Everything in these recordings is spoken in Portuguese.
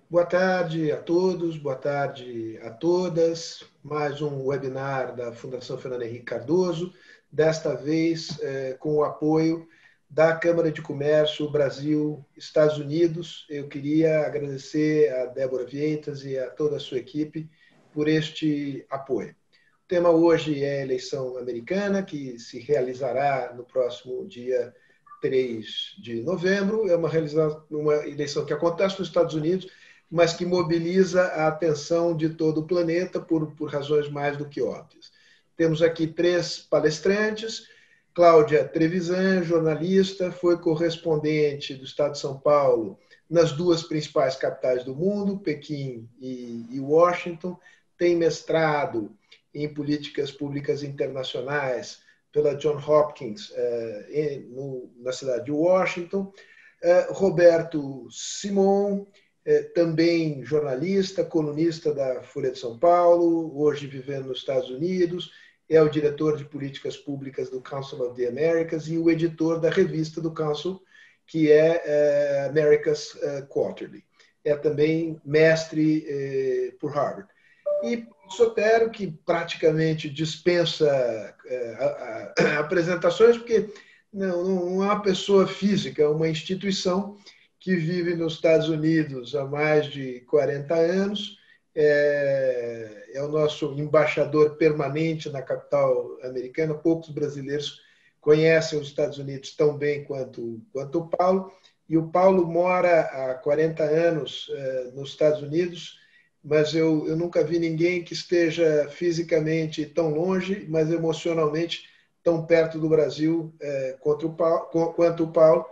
Boa tarde a todos, boa tarde a todas. Mais um webinar da Fundação Fernando Henrique Cardoso, desta vez com o apoio da Câmara de Comércio Brasil-Estados Unidos. Eu queria agradecer a Débora Vieitas e a toda a sua equipe por este apoio. O tema hoje é a eleição americana, que se realizará no próximo dia 3 de novembro. É uma eleição que acontece nos Estados Unidos, mas que mobiliza a atenção de todo o planeta por razões mais do que óbvias. Temos aqui 3 palestrantes. Cláudia Trevisan, jornalista, foi correspondente do Estado de São Paulo nas 2 principais capitais do mundo, Pequim e Washington. Tem mestrado em políticas públicas internacionais pela Johns Hopkins, na cidade de Washington. Roberto Simon, também jornalista, colunista da Folha de São Paulo, hoje vivendo nos Estados Unidos, é o diretor de políticas públicas do Council of the Americas e o editor da revista do Council, que é America's Quarterly. É também mestre por Harvard. E Sotero, que praticamente dispensa apresentações, porque não é uma pessoa física, é uma instituição que vive nos Estados Unidos há mais de 40 anos, é o nosso embaixador permanente na capital americana. Poucos brasileiros conhecem os Estados Unidos tão bem quanto o Paulo, e o Paulo mora há 40 anos nos Estados Unidos, mas eu nunca vi ninguém que esteja fisicamente tão longe, mas emocionalmente tão perto do Brasil quanto o Paulo.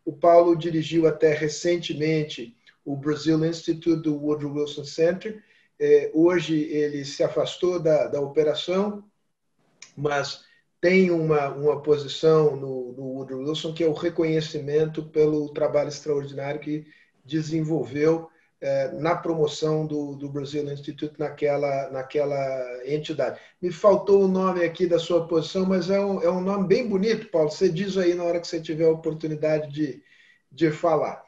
O Paulo dirigiu até recentemente o Brazil Institute do Woodrow Wilson Center. Hoje ele se afastou da operação, mas tem uma posição no Woodrow Wilson, que é o reconhecimento pelo trabalho extraordinário que desenvolveu na promoção do Brazil Institute naquela entidade. Me faltou o nome aqui da sua posição, mas é um nome bem bonito, Paulo. Você diz aí na hora que você tiver a oportunidade de falar.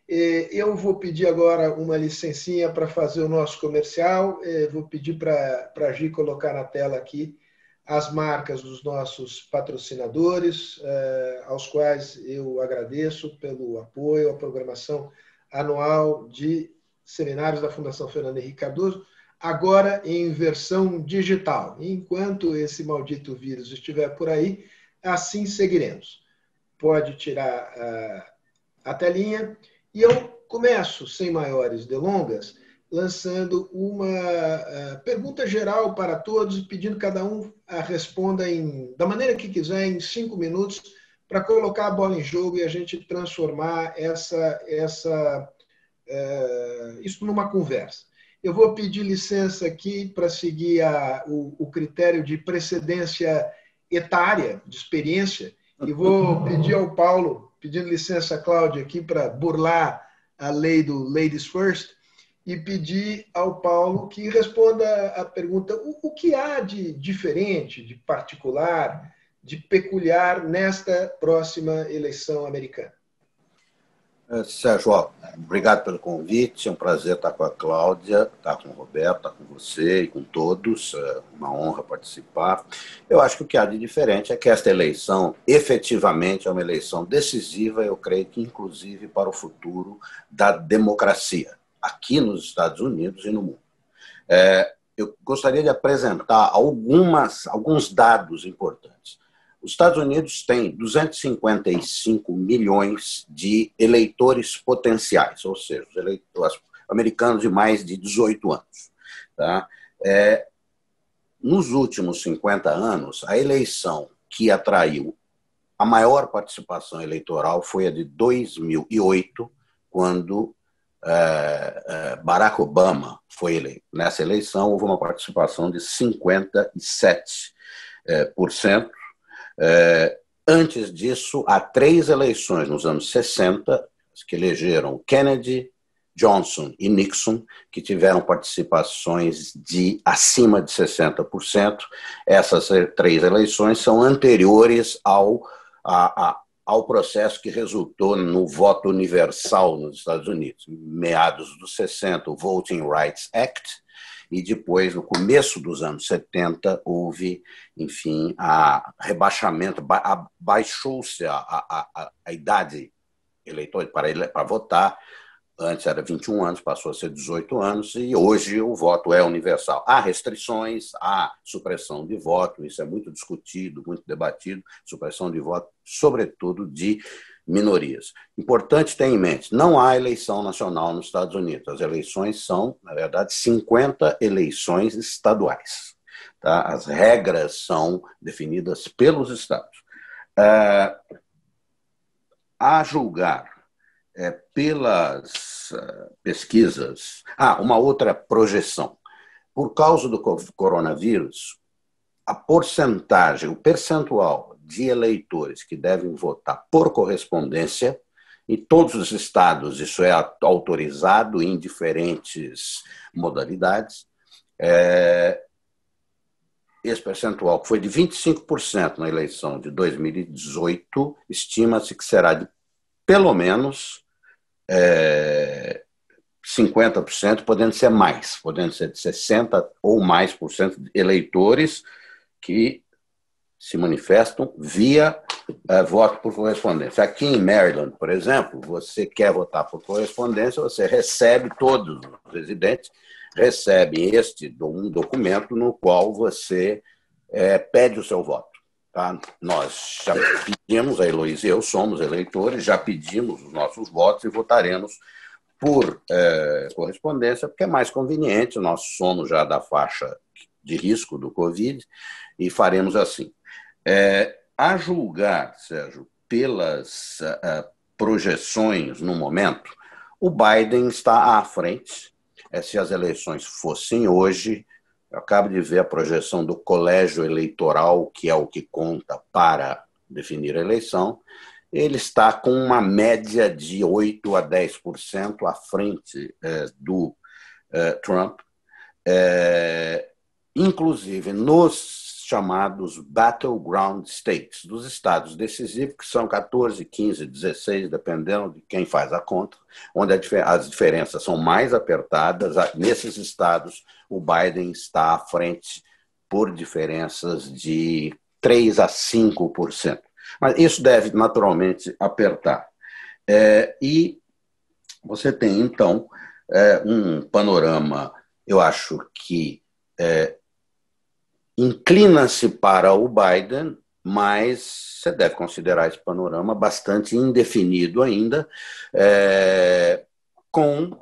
Eu vou pedir agora uma licencinha para fazer o nosso comercial. Vou pedir para a Gi colocar na tela aqui as marcas dos nossos patrocinadores, aos quais eu agradeço pelo apoio à programação anual de seminários da Fundação Fernando Henrique Cardoso, agora em versão digital. Enquanto esse maldito vírus estiver por aí, assim seguiremos. Pode tirar a telinha. E eu começo, sem maiores delongas, lançando uma pergunta geral para todos, pedindo que cada um responda da maneira que quiser, em 5 minutos, para colocar a bola em jogo e a gente transformar isso numa conversa. Eu vou pedir licença aqui para seguir o critério de precedência etária, de experiência, e vou pedir ao Paulo, pedindo licença a Cláudia aqui para burlar a lei do Ladies First, e pedir ao Paulo que responda a pergunta: o que há de diferente, de particular, de peculiar nesta próxima eleição americana? Sérgio, obrigado pelo convite, é um prazer estar com a Cláudia, estar com o Roberto, estar com você e com todos, é uma honra participar. Eu acho que o que há de diferente é que esta eleição, efetivamente, é uma eleição decisiva, eu creio que inclusive para o futuro da democracia, aqui nos Estados Unidos e no mundo. Eu gostaria de apresentar alguns dados importantes. Os Estados Unidos têm 255 milhões de eleitores potenciais, ou seja, os eleitores americanos de mais de 18 anos. Tá? Nos últimos 50 anos, a eleição que atraiu a maior participação eleitoral foi a de 2008, quando Barack Obama foi eleito. Nessa eleição, houve uma participação de 57%. Antes disso, há 3 eleições nos anos 60 que elegeram Kennedy, Johnson e Nixon, que tiveram participações de acima de 60%. Essas 3 eleições são anteriores ao ao processo que resultou no voto universal nos Estados Unidos, em meados dos 60, o Voting Rights Act, e depois, no começo dos anos 70, houve, enfim, rebaixamento, baixou-se a idade eleitoral para votar. Antes era 21 anos, passou a ser 18 anos, e hoje o voto é universal. Há restrições, há supressão de voto, isso é muito discutido, muito debatido, supressão de voto, sobretudo de minorias. Importante ter em mente, não há eleição nacional nos Estados Unidos. As eleições são, na verdade, 50 eleições estaduais. Tá? As regras são definidas pelos estados. A julgar pelas pesquisas... uma outra projeção. Por causa do coronavírus, a porcentagem, o percentual de eleitores que devem votar por correspondência, em todos os estados isso é autorizado em diferentes modalidades, esse percentual, que foi de 25% na eleição de 2018, estima-se que será de pelo menos 50%, podendo ser mais, podendo ser de 60% ou mais por cento de eleitores que se manifestam via voto por correspondência. Aqui em Maryland, por exemplo, você quer votar por correspondência, você recebe, todos os residentes recebem um documento no qual você pede o seu voto. Tá? Nós já pedimos, a Heloísa e eu somos eleitores, já pedimos os nossos votos e votaremos por correspondência, porque é mais conveniente, nós somos já da faixa de risco do Covid e faremos assim. A julgar, Sérgio, pelas projeções no momento, o Biden está à frente. Se as eleições fossem hoje, eu acabo de ver a projeção do colégio eleitoral, que é o que conta para definir a eleição, ele está com uma média de 8% a 10% à frente do Trump, inclusive nos chamados battleground states, dos estados decisivos, que são 14, 15, 16, dependendo de quem faz a conta, onde as diferenças são mais apertadas. Nesses estados, o Biden está à frente por diferenças de 3% a 5%. Mas isso deve, naturalmente, apertar. E você tem, então, um panorama, eu acho que inclina-se para o Biden, mas você deve considerar esse panorama bastante indefinido ainda, com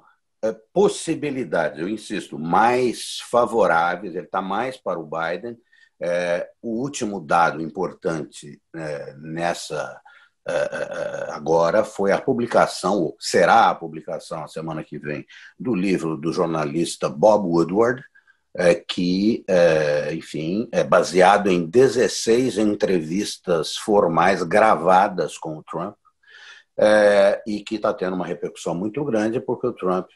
possibilidades, eu insisto, mais favoráveis, ele está mais para o Biden. O último dado importante agora foi a publicação, ou será a publicação a semana que vem, do livro do jornalista Bob Woodward, que, enfim, é baseado em 16 entrevistas formais gravadas com o Trump, e que está tendo uma repercussão muito grande, porque o Trump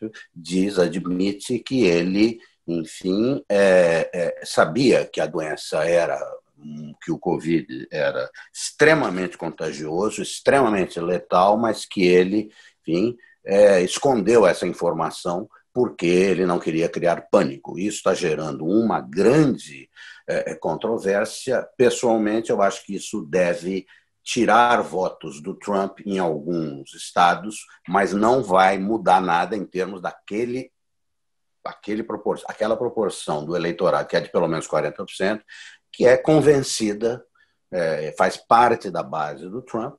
admite que ele, enfim, sabia que a doença que o Covid era extremamente contagioso, extremamente letal, mas que ele, enfim, escondeu essa informação porque ele não queria criar pânico. Isso está gerando uma grande controvérsia. Pessoalmente, eu acho que isso deve tirar votos do Trump em alguns estados, mas não vai mudar nada em termos aquela proporção do eleitorado, que é de pelo menos 40%, que é convencida, faz parte da base do Trump,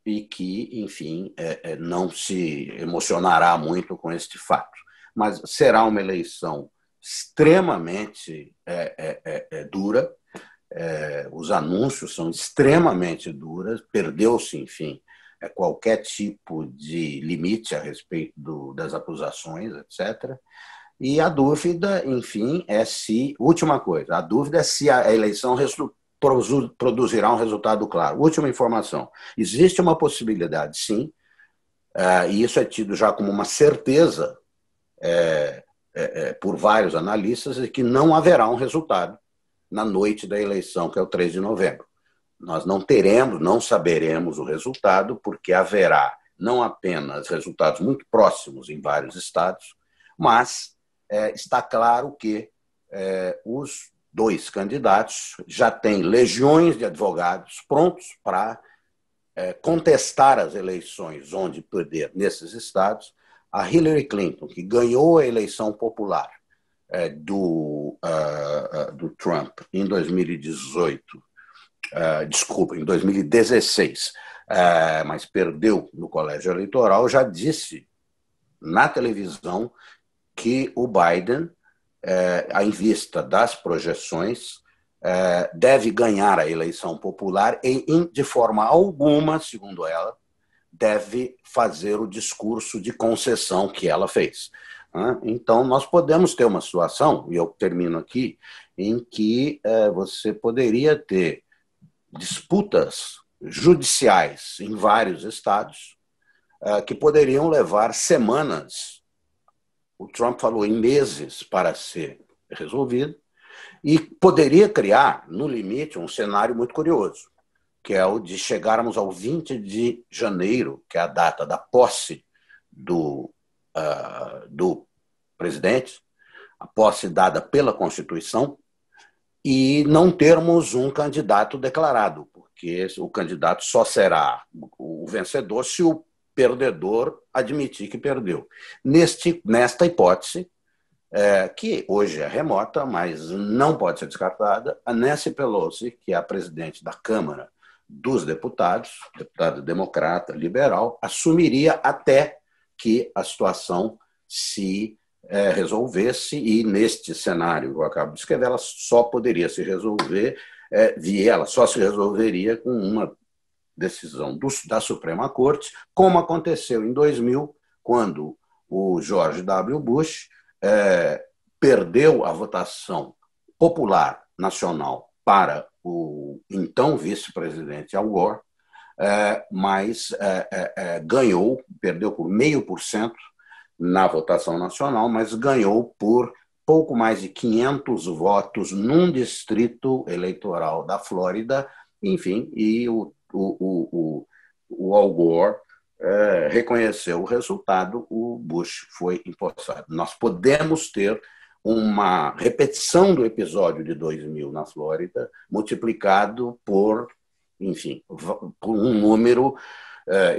e que, enfim, não se emocionará muito com este fato. Mas será uma eleição extremamente dura, os anúncios são extremamente duros, perdeu-se, enfim, qualquer tipo de limite a respeito das acusações, etc. E a dúvida, enfim, última coisa, a dúvida é se a eleição produzirá um resultado claro. Última informação, existe uma possibilidade, sim, e isso é tido já como uma certeza por vários analistas, de que não haverá um resultado na noite da eleição, que é o 3 de novembro. Nós não teremos, não saberemos o resultado, porque haverá não apenas resultados muito próximos em vários estados, mas está claro que os dois candidatos já têm legiões de advogados prontos para contestar as eleições onde perder nesses estados. A Hillary Clinton, que ganhou a eleição popular do Trump em 2018, desculpa, em 2016, mas perdeu no colégio eleitoral, já disse na televisão que o Biden, em vista das projeções, deve ganhar a eleição popular e, de forma alguma, segundo ela, deve fazer o discurso de concessão que ela fez. Então, nós podemos ter uma situação, e eu termino aqui, em que você poderia ter disputas judiciais em vários estados que poderiam levar semanas, o Trump falou em meses, para ser resolvido, e poderia criar, no limite, um cenário muito curioso, que é o de chegarmos ao 20 de janeiro, que é a data da posse do presidente, a posse dada pela Constituição, e não termos um candidato declarado, porque o candidato só será o vencedor se o perdedor admitir que perdeu. Nesta hipótese, que hoje é remota, mas não pode ser descartada, a Nancy Pelosi, que é a presidente da Câmara dos Deputados, deputada democrata, liberal, assumiria até que a situação se resolvesse, e neste cenário que eu acabo de escrever, ela só poderia se resolver, ela só se resolveria com uma decisão da Suprema Corte, como aconteceu em 2000, quando o George W. Bush perdeu a votação popular nacional para o então vice-presidente Al Gore, mas perdeu por 0,5% na votação nacional, mas ganhou por pouco mais de 500 votos num distrito eleitoral da Flórida, enfim, e o Al Gore reconheceu o resultado, o Bush foi empossado. Nós podemos ter uma repetição do episódio de 2000 na Flórida, multiplicado por, enfim, por um número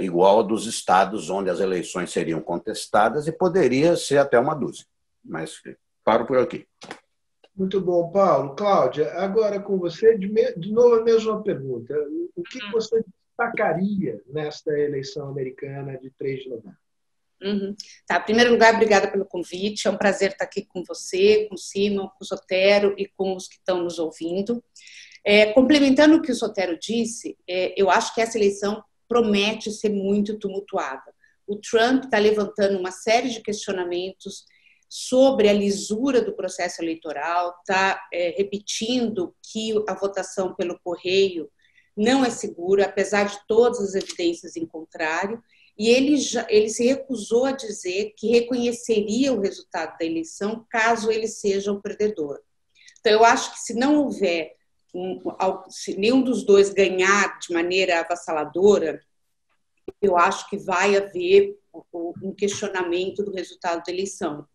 igual ao dos estados onde as eleições seriam contestadas, e poderia ser até uma dúzia. Mas paro por aqui. Muito bom, Paulo. Cláudia, agora com você, de novo a mesma pergunta. O que você destacaria nesta eleição americana de 3 de novembro? Tá, em primeiro lugar, obrigada pelo convite. É um prazer estar aqui com você, com o Simon, com o Sotero e com os que estão nos ouvindo. Complementando o que o Sotero disse, eu acho que essa eleição promete ser muito tumultuada. O Trump está levantando uma série de questionamentos sobre a lisura do processo eleitoral, está repetindo que a votação pelo correio não é segura, apesar de todas as evidências em contrário, e ele se recusou a dizer que reconheceria o resultado da eleição caso ele seja o perdedor. Então, eu acho que se não houver, se nenhum dos dois ganhar de maneira avassaladora, eu acho que vai haver um questionamento do resultado da eleição.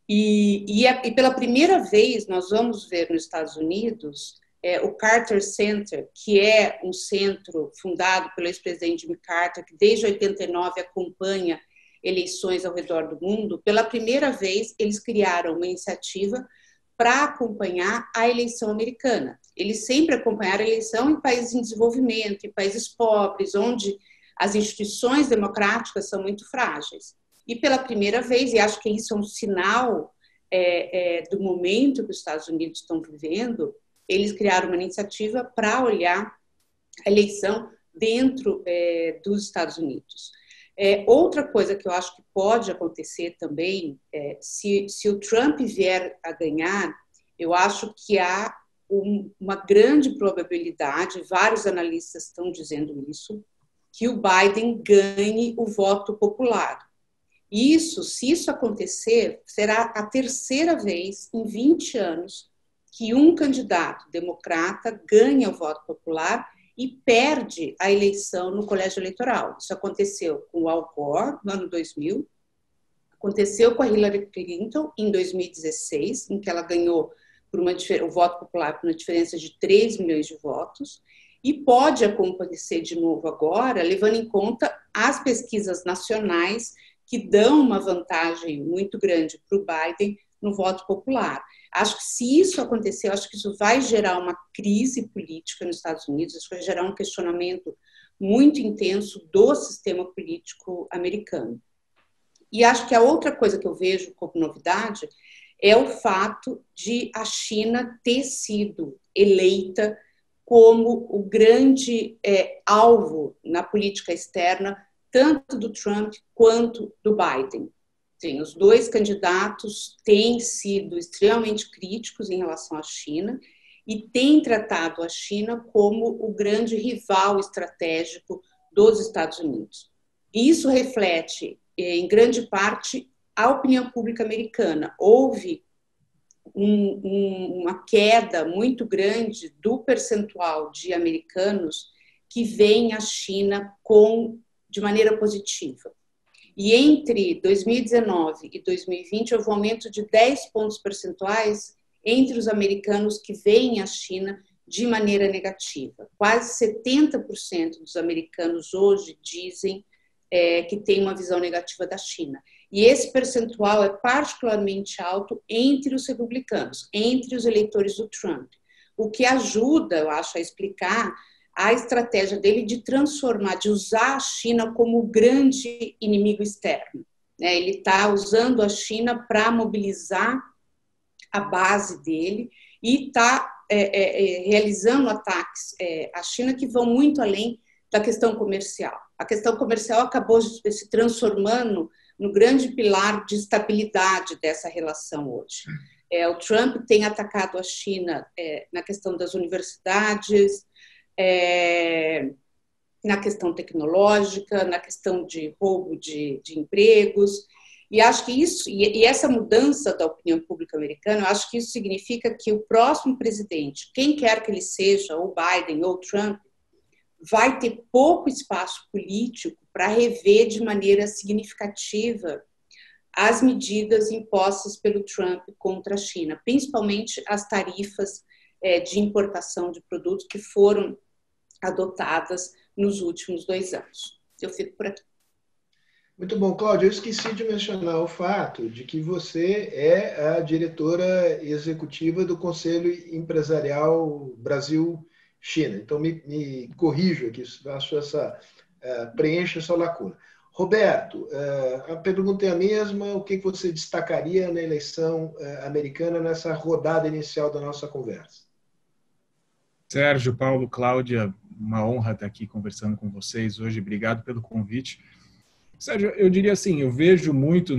E pela primeira vez nós vamos ver nos Estados Unidos o Carter Center, que é um centro fundado pelo ex-presidente Jimmy Carter, que desde 89 acompanha eleições ao redor do mundo. Pela primeira vez, eles criaram uma iniciativa para acompanhar a eleição americana. Eles sempre acompanharam a eleição em países em desenvolvimento, em países pobres, onde as instituições democráticas são muito frágeis. E pela primeira vez, e acho que isso é um sinal do momento que os Estados Unidos estão vivendo, eles criaram uma iniciativa para olhar a eleição dentro dos Estados Unidos. Outra coisa que eu acho que pode acontecer também, se o Trump vier a ganhar, eu acho que há uma grande probabilidade, vários analistas estão dizendo isso, que o Biden ganhe o voto popular. Se isso acontecer, será a terceira vez em 20 anos que um candidato democrata ganha o voto popular e perde a eleição no colégio eleitoral. Isso aconteceu com o Al Gore, no ano 2000, aconteceu com a Hillary Clinton em 2016, em que ela ganhou o voto popular por uma diferença de 3 milhões de votos, e pode acontecer de novo agora, levando em conta as pesquisas nacionais que dão uma vantagem muito grande para o Biden no voto popular. Acho que se isso acontecer, acho que isso vai gerar uma crise política nos Estados Unidos, isso vai gerar um questionamento muito intenso do sistema político americano. E acho que a outra coisa que eu vejo como novidade é o fato de a China ter sido eleita como o grande alvo na política externa, tanto do Trump quanto do Biden. Sim, os dois candidatos têm sido extremamente críticos em relação à China e têm tratado a China como o grande rival estratégico dos Estados Unidos. E isso reflete, em grande parte, a opinião pública americana. Houve uma queda muito grande do percentual de americanos que veem a China de maneira positiva. E entre 2019 e 2020, houve um aumento de 10 pontos percentuais entre os americanos que veem a China de maneira negativa. Quase 70% dos americanos hoje dizem que tem uma visão negativa da China. E esse percentual é particularmente alto entre os republicanos, entre os eleitores do Trump, o que ajuda, eu acho, a explicar a estratégia dele de transformar, de usar a China como o grande inimigo externo. Ele está usando a China para mobilizar a base dele e está realizando ataques à China que vão muito além da questão comercial. A questão comercial acabou se transformando no grande pilar de estabilidade dessa relação hoje. O Trump tem atacado a China na questão das universidades, na questão tecnológica, na questão de roubo de empregos, e acho que isso, e essa mudança da opinião pública americana, eu acho que isso significa que o próximo presidente, quem quer que ele seja, ou Biden ou Trump, vai ter pouco espaço político para rever de maneira significativa as medidas impostas pelo Trump contra a China, principalmente as tarifas de importação de produtos que foram adotadas nos últimos 2 anos. Eu fico por aqui. Muito bom, Cláudia. Eu esqueci de mencionar o fato de que você é a diretora executiva do Conselho Empresarial Brasil-China. Então, me corrijo aqui, preencha essa lacuna. Roberto, a pergunta é a mesma. O que você destacaria na eleição americana nessa rodada inicial da nossa conversa? Sérgio, Paulo, Cláudia, uma honra estar aqui conversando com vocês hoje. Obrigado pelo convite. Sérgio, eu diria assim, eu vejo muito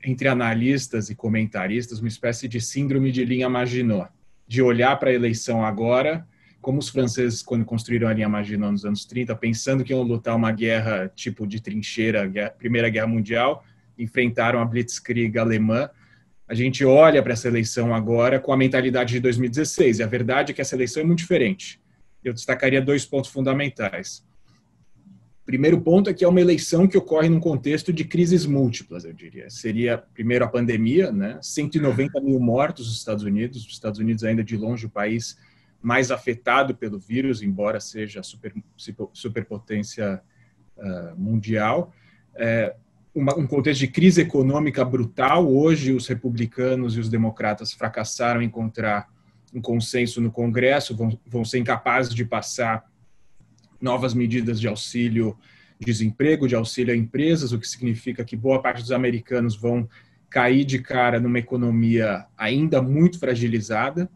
entre analistas e comentaristas uma espécie de síndrome de linha Maginot, de olhar para a eleição agora, como os franceses, quando construíram a linha Maginot nos anos 30, pensando que iam lutar uma guerra tipo de trincheira, Primeira Guerra Mundial, enfrentaram a Blitzkrieg alemã. A gente olha para essa eleição agora com a mentalidade de 2016, e a verdade é que essa eleição é muito diferente. Eu destacaria 2 pontos fundamentais. Primeiro ponto é que é uma eleição que ocorre num contexto de crises múltiplas, eu diria. Seria, primeiro, a pandemia, né? 190 mil mortos nos Estados Unidos. Os Estados Unidos ainda de longe o país mais afetado pelo vírus, embora seja a superpotência mundial. Um contexto de crise econômica brutal. Hoje, os republicanos e os democratas fracassaram em encontrar um consenso no Congresso, vão ser incapazes de passar novas medidas de auxílio-desemprego, de auxílio a empresas, o que significa que boa parte dos americanos vão cair de cara numa economia ainda muito fragilizada.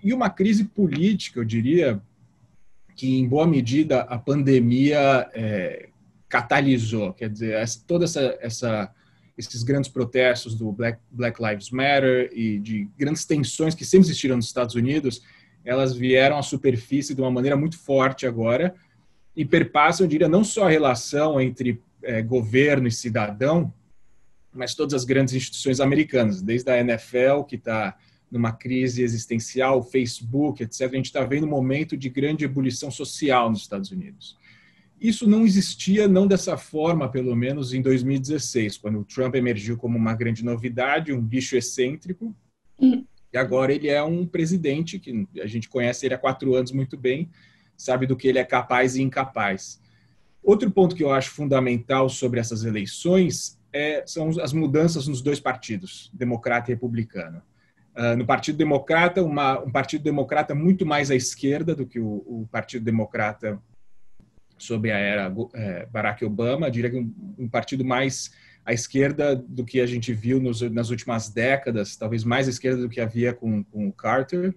E uma crise política, eu diria, que em boa medida a pandemia catalisou. Quer dizer, esses grandes protestos do Black Lives Matter e de grandes tensões que sempre existiram nos Estados Unidos, elas vieram à superfície de uma maneira muito forte agora e perpassam, eu diria, não só a relação entre governo e cidadão, mas todas as grandes instituições americanas, desde a NFL, que está numa crise existencial, Facebook, etc. A gente está vendo um momento de grande ebulição social nos Estados Unidos. Isso não existia, não dessa forma, pelo menos em 2016, quando o Trump emergiu como uma grande novidade, um bicho excêntrico, e agora ele é um presidente que a gente conhece ele há 4 anos muito bem, sabe do que ele é capaz e incapaz. Outro ponto que eu acho fundamental sobre essas eleições são as mudanças nos 2 partidos, democrata e republicano. No Partido Democrata, um Partido Democrata muito mais à esquerda do que o Partido Democrata sob a era Barack Obama, diria que um partido mais à esquerda do que a gente viu nas últimas décadas, talvez mais à esquerda do que havia com o Carter.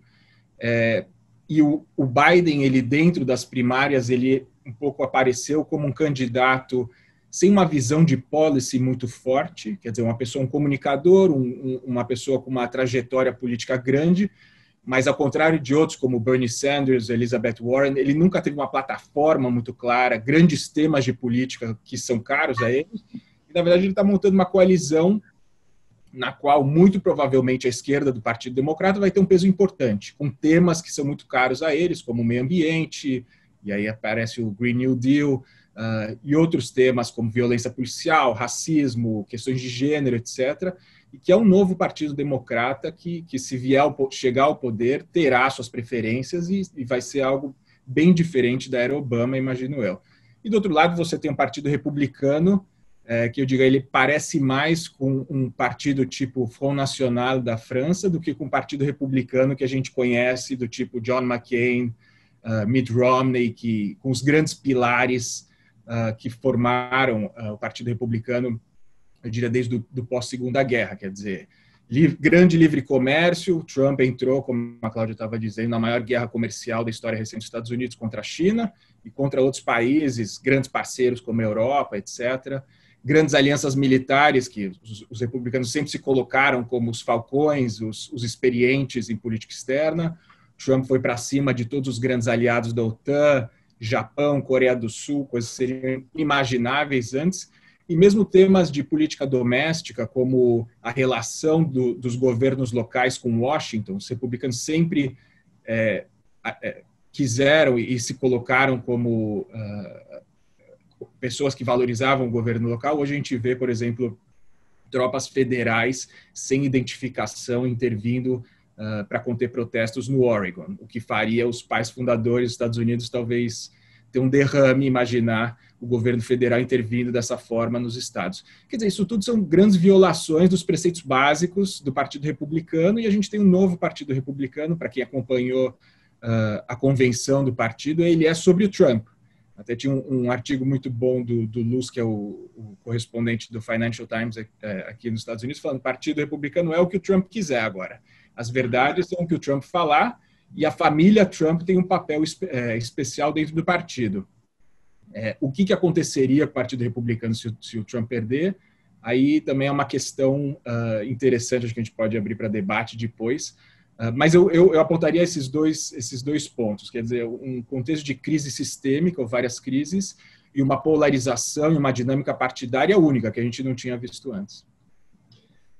E o Biden, ele dentro das primárias, ele um pouco apareceu como um candidato sem uma visão de policy muito forte, quer dizer, um comunicador, uma pessoa com uma trajetória política grande, mas ao contrário de outros como Bernie Sanders, Elizabeth Warren, ele nunca teve uma plataforma muito clara, grandes temas de política que são caros a ele. E, na verdade, ele está montando uma coalizão na qual, muito provavelmente, a esquerda do Partido Democrata vai ter um peso importante, com temas que são muito caros a eles, como o meio ambiente, e aí aparece o Green New Deal, e outros temas como violência policial, racismo, questões de gênero, etc., e que é um novo Partido Democrata que se chegar ao poder, terá suas preferências e vai ser algo bem diferente da era Obama, imagino eu. E, do outro lado, você tem um Partido Republicano, que eu digo, ele parece mais com um partido tipo Front National da França do que com um partido republicano que a gente conhece, do tipo John McCain, Mitt Romney, com os grandes pilares que formaram o Partido Republicano, eu diria, desde o pós-Segunda Guerra, quer dizer, grande livre comércio. Trump entrou, como a Cláudia estava dizendo, na maior guerra comercial da história recente dos Estados Unidos contra a China e contra outros países, grandes parceiros como a Europa, etc., grandes alianças militares que os republicanos sempre se colocaram como os falcões, os experientes em política externa. Trump foi para cima de todos os grandes aliados da OTAN, Japão, Coreia do Sul, coisas que seriam inimagináveis antes, e mesmo temas de política doméstica, como a relação dos governos locais com Washington. Os republicanos sempre quiseram e se colocaram como pessoas que valorizavam o governo local. Hoje a gente vê, por exemplo, tropas federais sem identificação intervindo para conter protestos no Oregon, o que faria os pais fundadores dos Estados Unidos talvez ter um derrame, imaginar o governo federal intervindo dessa forma nos estados. Quer dizer, isso tudo são grandes violações dos preceitos básicos do Partido Republicano, e a gente tem um novo Partido Republicano, para quem acompanhou a convenção do partido, ele é sobre o Trump. Até tinha um artigo muito bom do Luz, que é o correspondente do Financial Times aqui nos Estados Unidos, falando que o Partido Republicano é o que o Trump quiser agora. As verdades são o que o Trump falar, e a família Trump tem um papel especial dentro do partido. O que aconteceria com o Partido Republicano se o Trump perder? Aí também é uma questão interessante, acho que a gente pode abrir para debate depois. Mas eu apontaria esses dois pontos, quer dizer, um contexto de crise sistêmica, ou várias crises, e uma polarização e uma dinâmica partidária única, que a gente não tinha visto antes.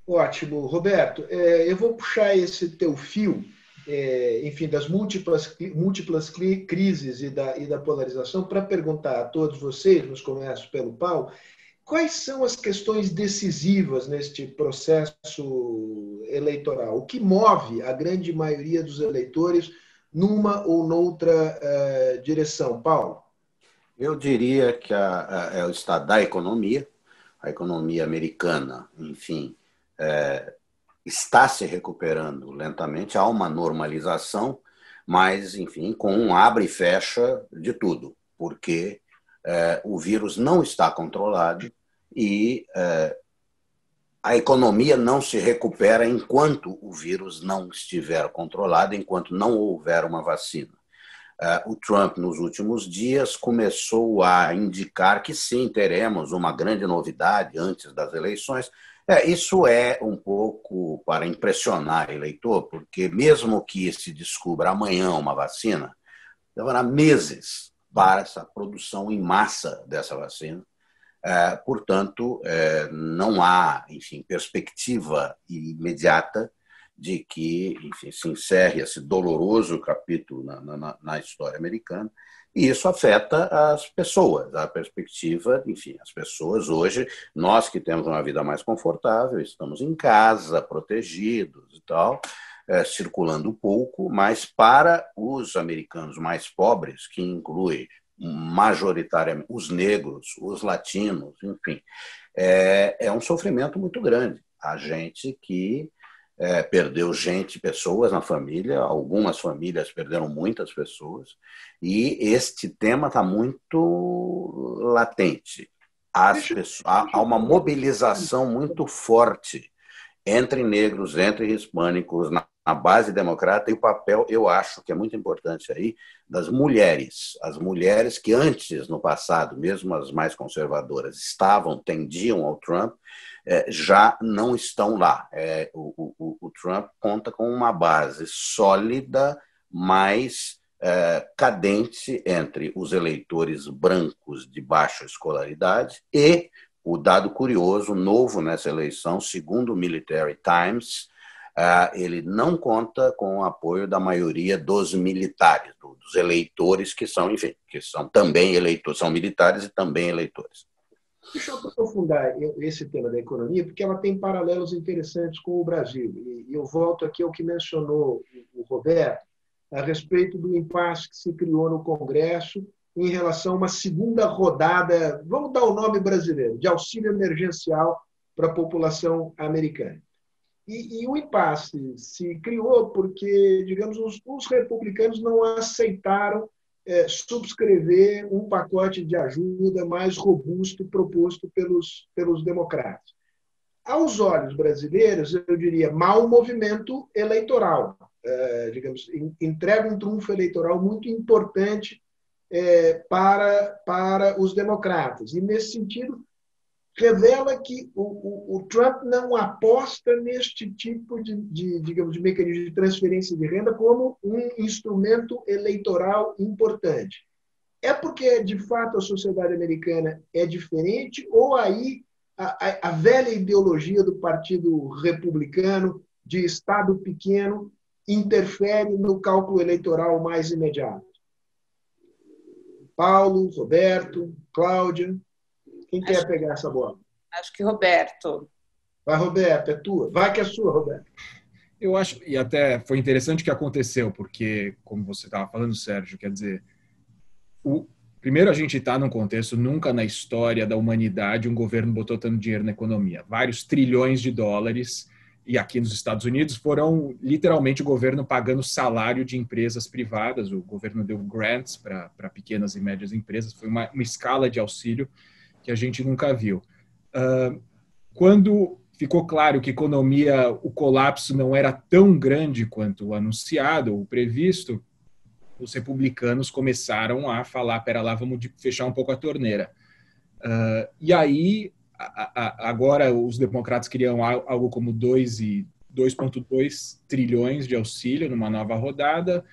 Ótimo. Roberto, eu vou puxar esse teu fio, enfim, das múltiplas crises e da polarização, para perguntar a todos vocês, nos começo pelo Paulo, quais são as questões decisivas neste processo eleitoral? O que move a grande maioria dos eleitores numa ou noutra direção? Paulo? Eu diria que é o estado da economia, a economia americana, enfim, está se recuperando lentamente, há uma normalização, mas, enfim, com um abre e fecha de tudo, porque o vírus não está controlado e a economia não se recupera enquanto o vírus não estiver controlado, enquanto não houver uma vacina. O Trump, nos últimos dias, começou a indicar que sim, teremos uma grande novidade antes das eleições. Isso é um pouco para impressionar o eleitor, porque mesmo que se descubra amanhã uma vacina, levará meses para essa produção em massa dessa vacina. Portanto, não há, enfim, perspectiva imediata de que, enfim, se encerre esse doloroso capítulo na história americana. E isso afeta as pessoas, a perspectiva, enfim, as pessoas hoje, nós que temos uma vida mais confortável, estamos em casa, protegidos e tal, circulando pouco, mas para os americanos mais pobres, que inclui majoritariamente os negros, os latinos, enfim, é um sofrimento muito grande. A gente que perdeu pessoas na família, algumas famílias perderam muitas pessoas, e este tema está muito latente. Há uma mobilização muito forte entre negros, entre hispânicos, na base democrata, e o papel, eu acho que é muito importante aí, das mulheres. As mulheres que antes, no passado, mesmo as mais conservadoras, tendiam ao Trump, já não estão lá. O Trump conta com uma base sólida, mas cadente entre os eleitores brancos de baixa escolaridade e o dado curioso, novo nessa eleição, segundo o Military Times, ele não conta com o apoio da maioria dos militares, dos eleitores que são, enfim, que são também eleitores, são militares e também eleitores. Deixa eu aprofundar esse tema da economia, porque ela tem paralelos interessantes com o Brasil. E eu volto aqui ao que mencionou o Roberto, a respeito do impasse que se criou no Congresso em relação a uma segunda rodada, vamos dar o nome brasileiro, de auxílio emergencial para a população americana. E o impasse se criou porque, digamos, os republicanos não aceitaram subscrever um pacote de ajuda mais robusto proposto pelos democratas. Aos olhos brasileiros, eu diria, mau movimento eleitoral. Digamos, entrega um trunfo eleitoral muito importante para os democratas. E, nesse sentido, revela que o Trump não aposta neste tipo digamos, de mecanismo de transferência de renda como um instrumento eleitoral importante. É porque, de fato, a sociedade americana é diferente ou aí a velha ideologia do Partido Republicano de Estado pequeno interfere no cálculo eleitoral mais imediato? Paulo, Roberto, Cláudia... Quem quer pegar essa bola? Acho que Roberto. Vai, Roberto, é tua. Vai que é sua, Roberto. Eu acho, e até foi interessante o que aconteceu, porque, como você estava falando, Sérgio, quer dizer, primeiro a gente está num contexto, nunca na história da humanidade um governo botou tanto dinheiro na economia. Vários trilhões de dólares, e aqui nos Estados Unidos foram literalmente o governo pagando salário de empresas privadas, o governo deu grants para pequenas e médias empresas, foi uma escala de auxílio que a gente nunca viu. Quando ficou claro que a economia, o colapso não era tão grande quanto o anunciado, o previsto, os republicanos começaram a falar, pera lá, vamos fechar um pouco a torneira. E aí, agora os democratas queriam algo como 2,2 trilhões de auxílio numa nova rodada,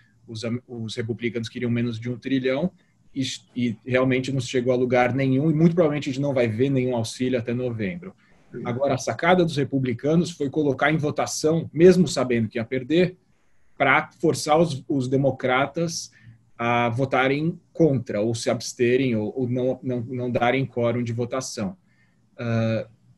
os republicanos queriam menos de 1 trilhão, e realmente não chegou a lugar nenhum, e muito provavelmente a gente não vai ver nenhum auxílio até novembro. Agora, a sacada dos republicanos foi colocar em votação, mesmo sabendo que ia perder, para forçar os democratas a votarem contra, ou se absterem, ou não darem quórum de votação.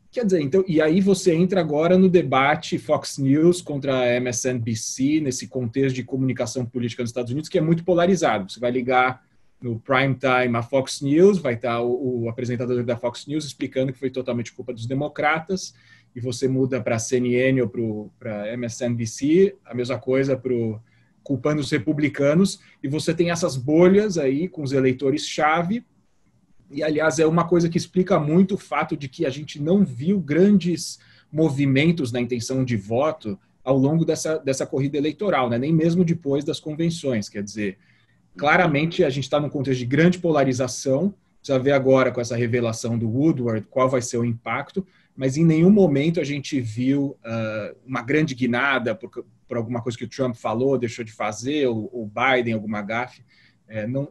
Quer dizer, então, e aí você entra agora no debate Fox News contra a MSNBC, nesse contexto de comunicação política nos Estados Unidos, que é muito polarizado. Você vai ligar no prime time a Fox News, vai estar o apresentador da Fox News explicando que foi totalmente culpa dos democratas, e você muda para a CNN ou para a MSNBC, a mesma coisa culpando os republicanos, e você tem essas bolhas aí com os eleitores-chave, e aliás é uma coisa que explica muito o fato de que a gente não viu grandes movimentos na intenção de voto ao longo dessa corrida eleitoral, né? Nem mesmo depois das convenções, quer dizer, claramente, a gente está num contexto de grande polarização, precisa ver agora com essa revelação do Woodward qual vai ser o impacto, mas em nenhum momento a gente viu uma grande guinada por alguma coisa que o Trump falou, deixou de fazer, ou o Biden, alguma gafe.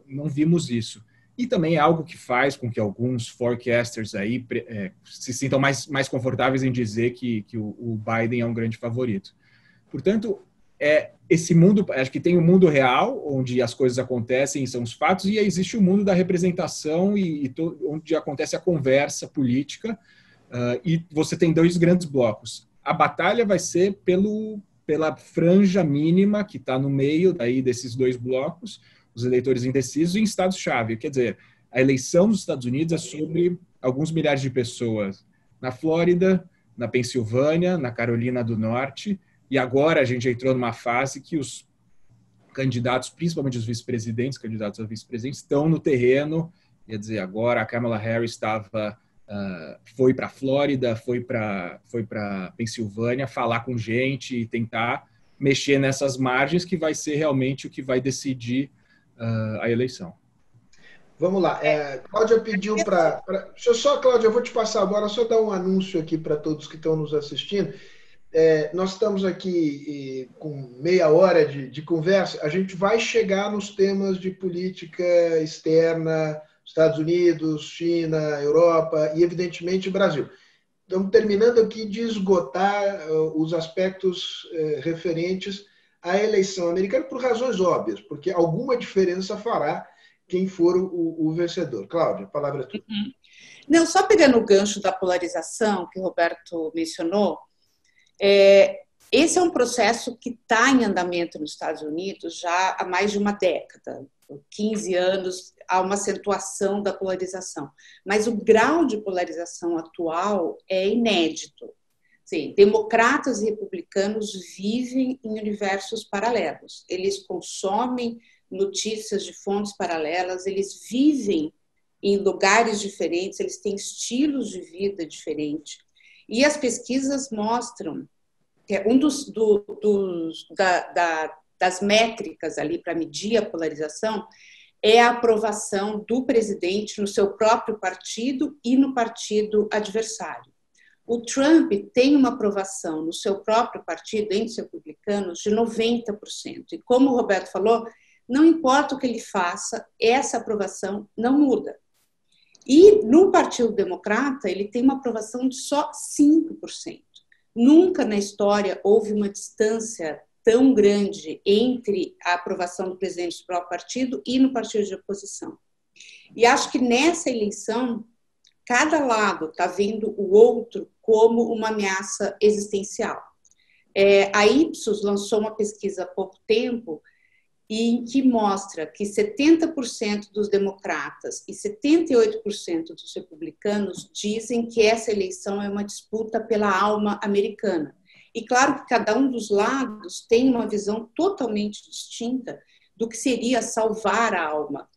Não vimos isso. E também é algo que faz com que alguns forecasters aí se sintam mais confortáveis em dizer que o Biden é um grande favorito. Portanto, esse mundo, acho que tem o mundo real, onde as coisas acontecem, são os fatos, e existe o mundo da representação, onde acontece a conversa política, e você tem dois grandes blocos. A batalha vai ser pela franja mínima que está no meio daí desses dois blocos, os eleitores indecisos em estados-chave. Quer dizer, a eleição nos Estados Unidos é sobre alguns milhares de pessoas na Flórida, na Pensilvânia, na Carolina do Norte, e agora a gente entrou numa fase que os candidatos, principalmente os vice-presidentes, candidatos a vice-presidentes, estão no terreno. Quer dizer, agora a Kamala Harris foi para a Flórida, foi para Pensilvânia falar com gente e tentar mexer nessas margens, que vai ser realmente o que vai decidir a eleição. Vamos lá. Cláudia pediu para... Deixa eu só, Cláudia, eu vou te passar agora, só dar um anúncio aqui para todos que estão nos assistindo. Nós estamos aqui com meia hora de conversa. A gente vai chegar nos temas de política externa, Estados Unidos, China, Europa e, evidentemente, Brasil. Estamos terminando aqui de esgotar os aspectos referentes à eleição americana por razões óbvias, porque alguma diferença fará quem for o vencedor. Cláudia, a palavra é tua. Não, só pegando o gancho da polarização que o Roberto mencionou, esse é um processo que está em andamento nos Estados Unidos já há mais de uma década. 15 anos, há uma acentuação da polarização. Mas o grau de polarização atual é inédito. Sim, democratas e republicanos vivem em universos paralelos. Eles consomem notícias de fontes paralelas, eles vivem em lugares diferentes, eles têm estilos de vida diferentes. E as pesquisas mostram que das métricas ali para medir a polarização é a aprovação do presidente no seu próprio partido e no partido adversário. O Trump tem uma aprovação no seu próprio partido, entre os republicanos, de 90%. E como o Roberto falou, não importa o que ele faça, essa aprovação não muda. E no Partido Democrata, ele tem uma aprovação de só 5%. Nunca na história houve uma distância tão grande entre a aprovação do presidente do próprio partido e no partido de oposição. E acho que nessa eleição, cada lado está vendo o outro como uma ameaça existencial. A Ipsos lançou uma pesquisa há pouco tempo em que mostra que 70% dos democratas e 78% dos republicanos dizem que essa eleição é uma disputa pela alma americana. E claro que cada um dos lados tem uma visão totalmente distinta do que seria salvar a alma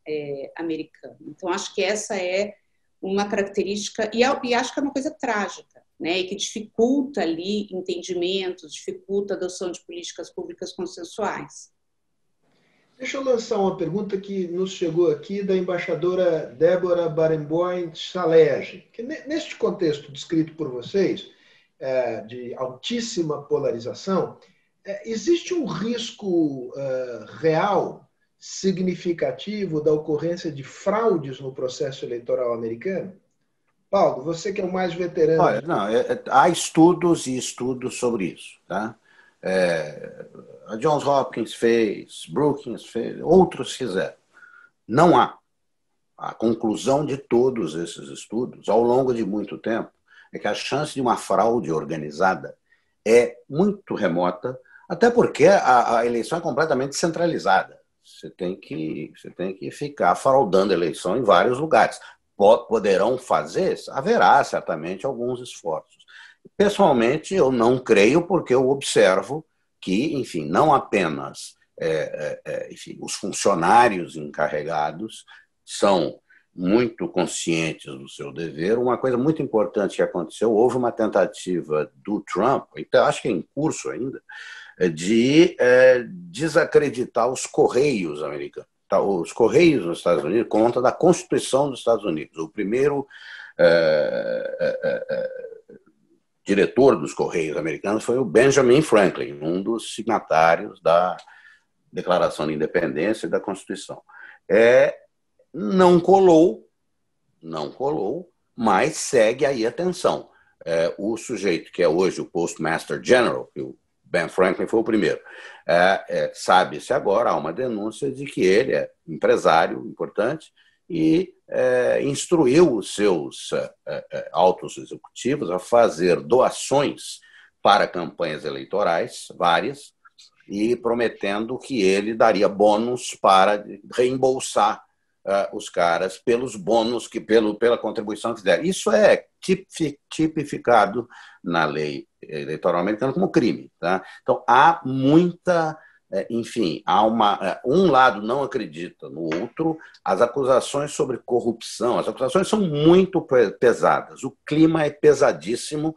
americana. Então, acho que essa é uma característica, e acho que é uma coisa trágica, né? E que dificulta ali entendimentos, dificulta a adoção de políticas públicas consensuais. Deixa eu lançar uma pergunta que nos chegou aqui da embaixadora Débora Barenboim-Salege, que neste contexto descrito por vocês, de altíssima polarização, existe um risco real, significativo, da ocorrência de fraudes no processo eleitoral americano? Paulo, você que é o mais veterano. Olha, não, há estudos e estudos sobre isso, tá? A Johns Hopkins fez, Brookings fez, outros fizeram. Não há. A conclusão de todos esses estudos, ao longo de muito tempo, é que a chance de uma fraude organizada é muito remota, até porque a eleição é completamente centralizada. Você tem que ficar fraudando a eleição em vários lugares. Poderão fazer? Haverá certamente alguns esforços. Pessoalmente, eu não creio, porque eu observo que, enfim, não apenas os funcionários encarregados são muito conscientes do seu dever. Uma coisa muito importante que aconteceu, houve uma tentativa do Trump, então acho que é em curso ainda, de desacreditar os Correios americanos. Os Correios nos Estados Unidos, conta da Constituição dos Estados Unidos. O primeiro diretor dos Correios americanos foi o Benjamin Franklin, um dos signatários da Declaração de Independência e da Constituição. Não colou, mas segue aí a tensão. O sujeito que é hoje o Postmaster General, que o Ben Franklin foi o primeiro. Sabe-se agora, há uma denúncia de que ele é empresário importante e instruiu os seus altos executivos a fazer doações para campanhas eleitorais, várias, e prometendo que ele daria bônus para reembolsar os caras pelos bônus, pela contribuição que fizeram. Isso é tipificado na lei eleitoral americana como crime. Tá? Então, há muita... Enfim, um lado não acredita no outro, as acusações sobre corrupção, as acusações são muito pesadas, o clima é pesadíssimo.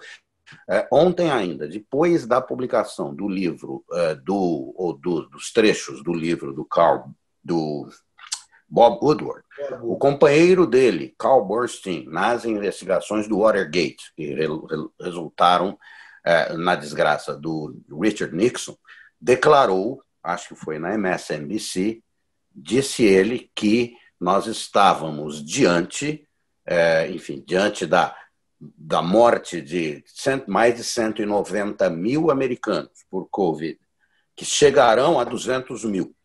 Ontem ainda, depois da publicação do livro, dos trechos do livro do Bob Woodward, o companheiro dele, Carl Bernstein, nas investigações do Watergate, que resultaram na desgraça do Richard Nixon, declarou, acho que foi na MSNBC, disse ele que nós estávamos diante da morte de mais de 190 mil americanos por Covid, que chegarão a 200 mil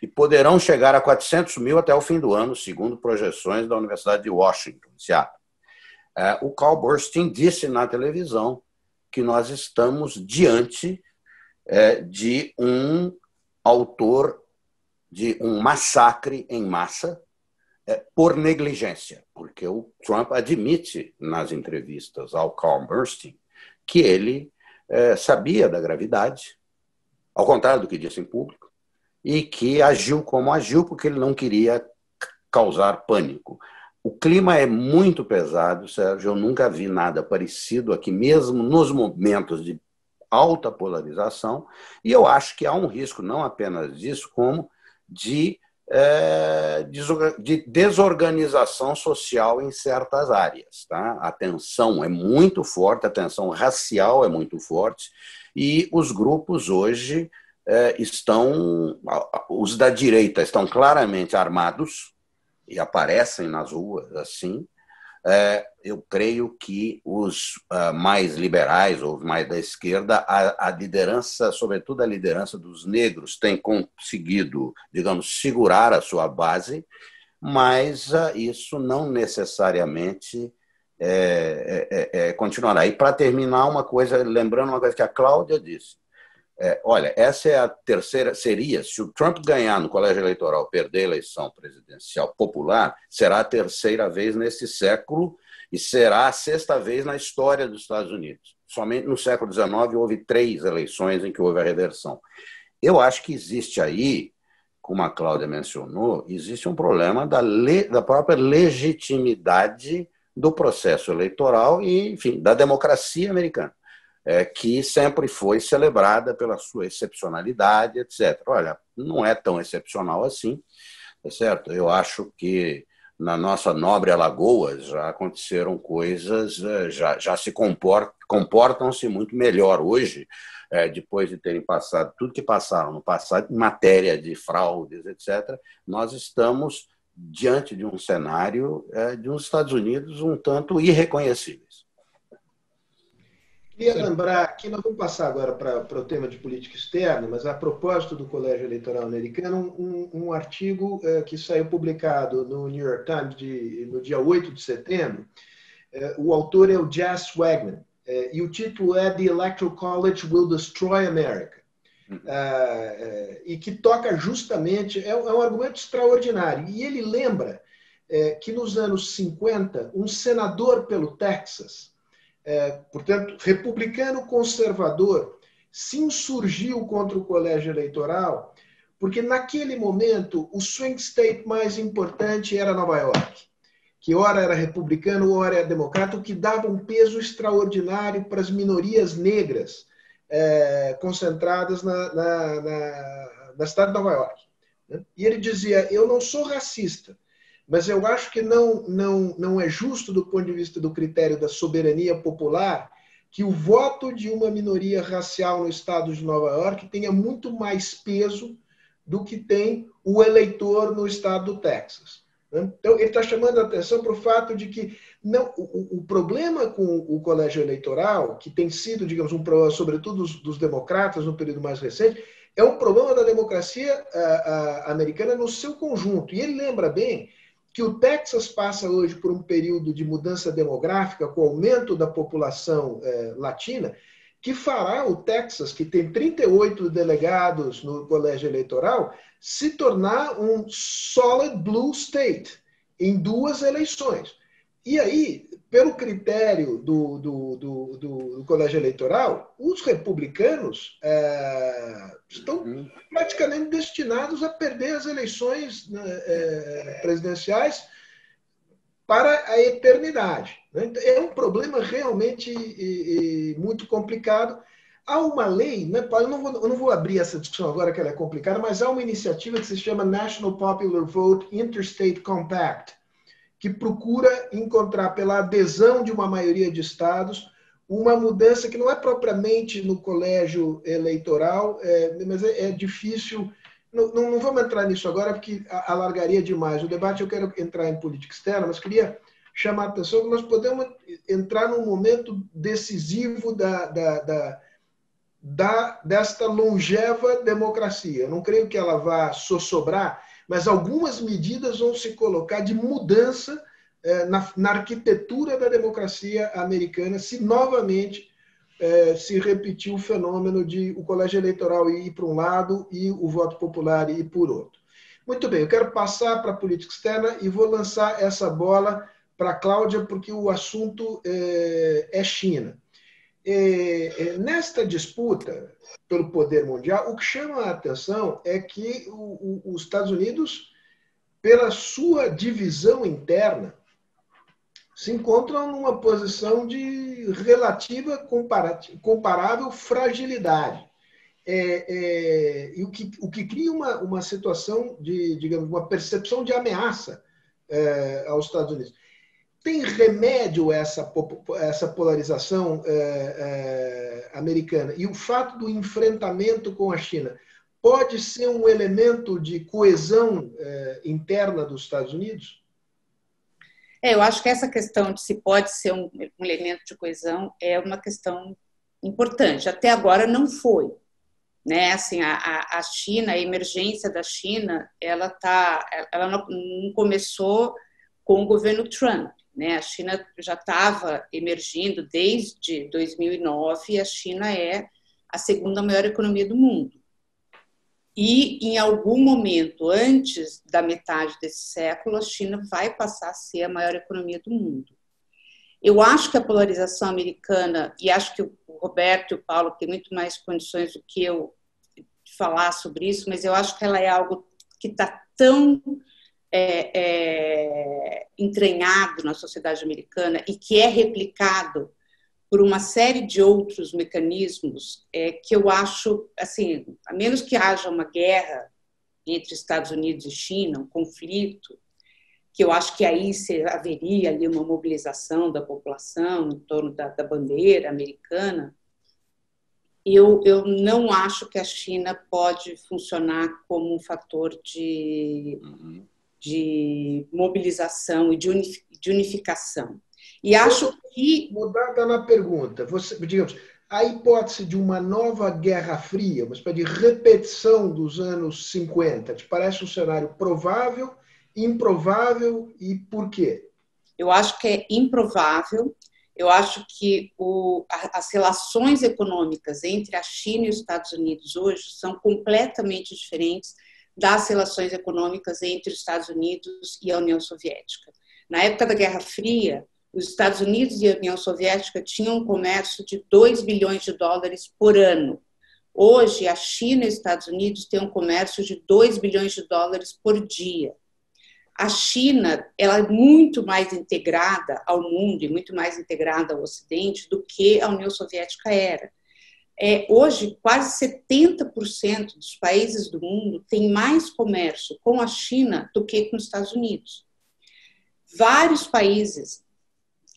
e poderão chegar a 400 mil até o fim do ano, segundo projeções da Universidade de Washington, Seattle. O Carl Bernstein disse na televisão que nós estamos diante de um autor de um massacre em massa por negligência, porque o Trump admite nas entrevistas ao Carl Bernstein que ele sabia da gravidade, ao contrário do que disse em público, e que agiu como agiu porque ele não queria causar pânico. O clima é muito pesado, Sérgio, eu nunca vi nada parecido aqui, mesmo nos momentos de alta polarização, e eu acho que há um risco não apenas disso, como de desorganização social em certas áreas. Tá? A tensão é muito forte, a tensão racial é muito forte, e os grupos hoje os da direita estão claramente armados e aparecem nas ruas assim. Eu creio que os mais liberais ou mais da esquerda, a liderança, sobretudo a liderança dos negros, tem conseguido, digamos, segurar a sua base, mas isso não necessariamente continuará. E para terminar, lembrando uma coisa que a Cláudia disse, olha, essa é a terceira, se o Trump ganhar no colégio eleitoral, perder a eleição presidencial popular, será a terceira vez nesse século e será a sexta vez na história dos Estados Unidos. Somente no século XIX houve 3 eleições em que houve a reversão. Eu acho que existe aí, como a Cláudia mencionou, existe um problema da própria legitimidade do processo eleitoral e, enfim, da democracia americana. Que sempre foi celebrada pela sua excepcionalidade, etc. Olha, não é tão excepcional assim, é certo? Eu acho que na nossa nobre Alagoas já aconteceram coisas, já se comportam-se muito melhor hoje, depois de terem passado tudo que passaram no passado, em matéria de fraudes, etc. Nós estamos diante de um cenário de uns Estados Unidos um tanto irreconhecíveis. Queria lembrar que nós vamos passar agora para o tema de política externa, mas a propósito do Colégio Eleitoral Americano, um artigo que saiu publicado no New York Times no dia 8 de setembro. O autor é o Jess Wagner, e o título é The Electoral College Will Destroy America. E que toca justamente, é um argumento extraordinário, e ele lembra que nos anos 50, um senador pelo Texas, portanto, republicano conservador, se insurgiu contra o colégio eleitoral, porque naquele momento o swing state mais importante era Nova York, que ora era republicano, ora era democrata, o que dava um peso extraordinário para as minorias negras concentradas na cidade de Nova York. E ele dizia, eu não sou racista, mas eu acho que não é justo, do ponto de vista do critério da soberania popular, que o voto de uma minoria racial no estado de Nova York tenha muito mais peso do que tem o eleitor no estado do Texas. né? Então, ele está chamando a atenção para o fato de que não, o problema com o colégio eleitoral, que tem sido, digamos, um problema, sobretudo dos democratas no período mais recente, é um problema da democracia americana no seu conjunto. E ele lembra bem que o Texas passa hoje por um período de mudança demográfica, com o aumento da população latina, que fará o Texas, que tem 38 delegados no colégio eleitoral, se tornar um solid blue state em 2 eleições. E aí, pelo critério do colégio eleitoral, os republicanos estão praticamente destinados a perder as eleições presidenciais para a eternidade. É um problema realmente muito complicado. Há uma lei, né, eu não vou abrir essa discussão agora, que ela é complicada, mas há uma iniciativa que se chama National Popular Vote Interstate Compact, que procura encontrar, pela adesão de uma maioria de estados, uma mudança que não é propriamente no colégio eleitoral, mas é difícil. Não vamos entrar nisso agora, porque alargaria demais o debate. Eu quero entrar em política externa, mas queria chamar a atenção que nós podemos entrar num momento decisivo desta longeva democracia. Eu não creio que ela vá sossobrar, mas algumas medidas vão se colocar de mudança na arquitetura da democracia americana, se novamente se repetir o fenômeno de o colégio eleitoral ir para um lado e o voto popular ir por outro. Muito bem, eu quero passar para a política externa e vou lançar essa bola para a Cláudia, porque o assunto é China. Nesta disputa pelo poder mundial, o que chama a atenção é que os Estados Unidos, pela sua divisão interna, se encontram numa posição de relativa comparável fragilidade. E o que cria uma situação de, digamos, uma percepção de ameaça aos Estados Unidos. Tem remédio essa polarização americana? E o fato do enfrentamento com a China pode ser um elemento de coesão interna dos Estados Unidos? Eu acho que essa questão de se pode ser um elemento de coesão é uma questão importante. Até agora não foi, né? Assim, a China, a emergência da China, ela não começou com o governo Trump, né? A China já estava emergindo desde 2009 e a China é a segunda maior economia do mundo. E, em algum momento, antes da metade desse século, a China vai passar a ser a maior economia do mundo. Eu acho que a polarização americana, e acho que o Roberto e o Paulo têm muito mais condições do que eu de falar sobre isso, mas eu acho que ela é algo que está tão entranhado na sociedade americana e que é replicado por uma série de outros mecanismos que eu acho, assim, a menos que haja uma guerra entre Estados Unidos e China, um conflito, que eu acho que aí haveria ali uma mobilização da população em torno da bandeira americana, eu não acho que a China pode funcionar como um fator de mobilização e de unificação. E acho que... Mudada na pergunta, digamos, a hipótese de uma nova Guerra Fria, uma espécie de repetição dos anos 50, te parece um cenário provável, improvável e por quê? Eu acho que é improvável. Eu acho que as relações econômicas entre a China e os Estados Unidos hoje são completamente diferentes das relações econômicas entre os Estados Unidos e a União Soviética. Na época da Guerra Fria, os Estados Unidos e a União Soviética tinham um comércio de 2 bilhões de dólares por ano. Hoje, a China e os Estados Unidos têm um comércio de 2 bilhões de dólares por dia. A China, ela é muito mais integrada ao mundo e muito mais integrada ao Ocidente do que a União Soviética era. Hoje, quase 70% dos países do mundo têm mais comércio com a China do que com os Estados Unidos. Vários países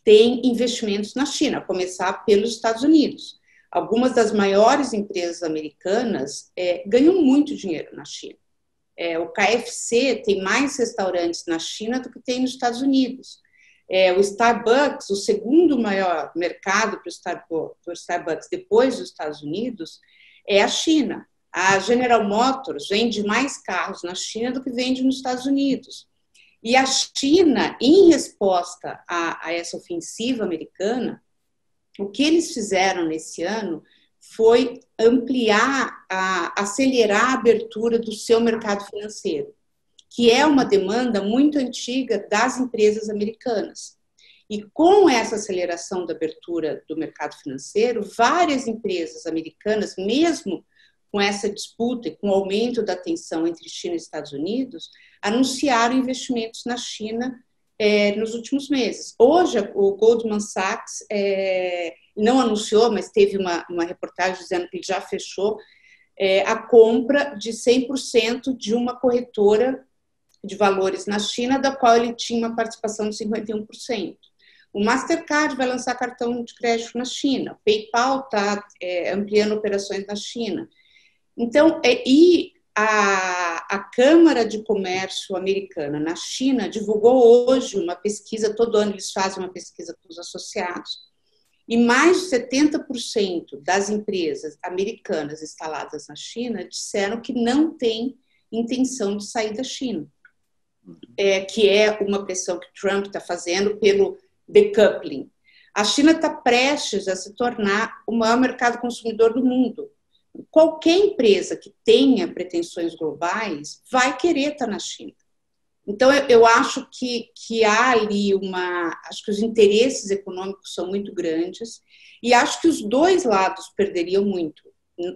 têm investimentos na China, a começar pelos Estados Unidos. Algumas das maiores empresas americanas ganham muito dinheiro na China. O KFC tem mais restaurantes na China do que tem nos Estados Unidos. O Starbucks, o segundo maior mercado para o Starbucks depois dos Estados Unidos, é a China. A General Motors vende mais carros na China do que vende nos Estados Unidos. E a China, em resposta a essa ofensiva americana, o que eles fizeram nesse ano foi ampliar, acelerar a abertura do seu mercado financeiro, que é uma demanda muito antiga das empresas americanas. E com essa aceleração da abertura do mercado financeiro, várias empresas americanas, mesmo com essa disputa e com o aumento da tensão entre China e Estados Unidos, anunciaram investimentos na China nos últimos meses. Hoje, o Goldman Sachs não anunciou, mas teve uma reportagem dizendo que ele já fechou a compra de 100% de uma corretora de valores na China, da qual ele tinha uma participação de 51%. O Mastercard vai lançar cartão de crédito na China, o PayPal está ampliando operações na China. Então, a Câmara de Comércio americana na China divulgou hoje uma pesquisa, todo ano eles fazem uma pesquisa com os associados, e mais de 70% das empresas americanas instaladas na China disseram que não têm intenção de sair da China, que é uma pressão que Trump está fazendo pelo decoupling. A China está prestes a se tornar o maior mercado consumidor do mundo. Qualquer empresa que tenha pretensões globais vai querer estar na China. Então, eu acho que há ali acho que os interesses econômicos são muito grandes e acho que os dois lados perderiam muito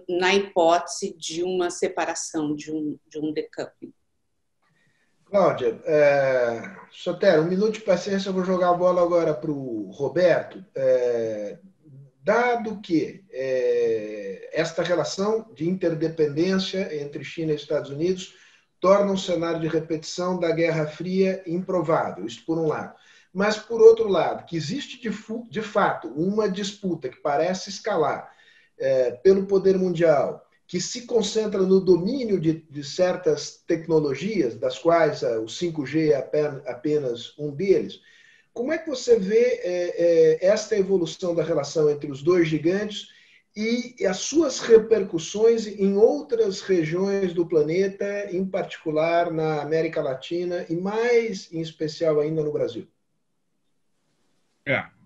na hipótese de uma separação, de um decoupling. Cláudia, Sotero, 1 minuto de paciência, eu vou jogar a bola agora para o Roberto. Dado que esta relação de interdependência entre China e Estados Unidos torna um cenário de repetição da Guerra Fria improvável, isso por um lado. Mas, por outro lado, que existe de fato uma disputa que parece escalar pelo poder mundial, que se concentra no domínio de certas tecnologias, das quais o 5G é apenas um deles. Como é que você vê esta evolução da relação entre os dois gigantes e as suas repercussões em outras regiões do planeta, em particular na América Latina e mais em especial ainda no Brasil?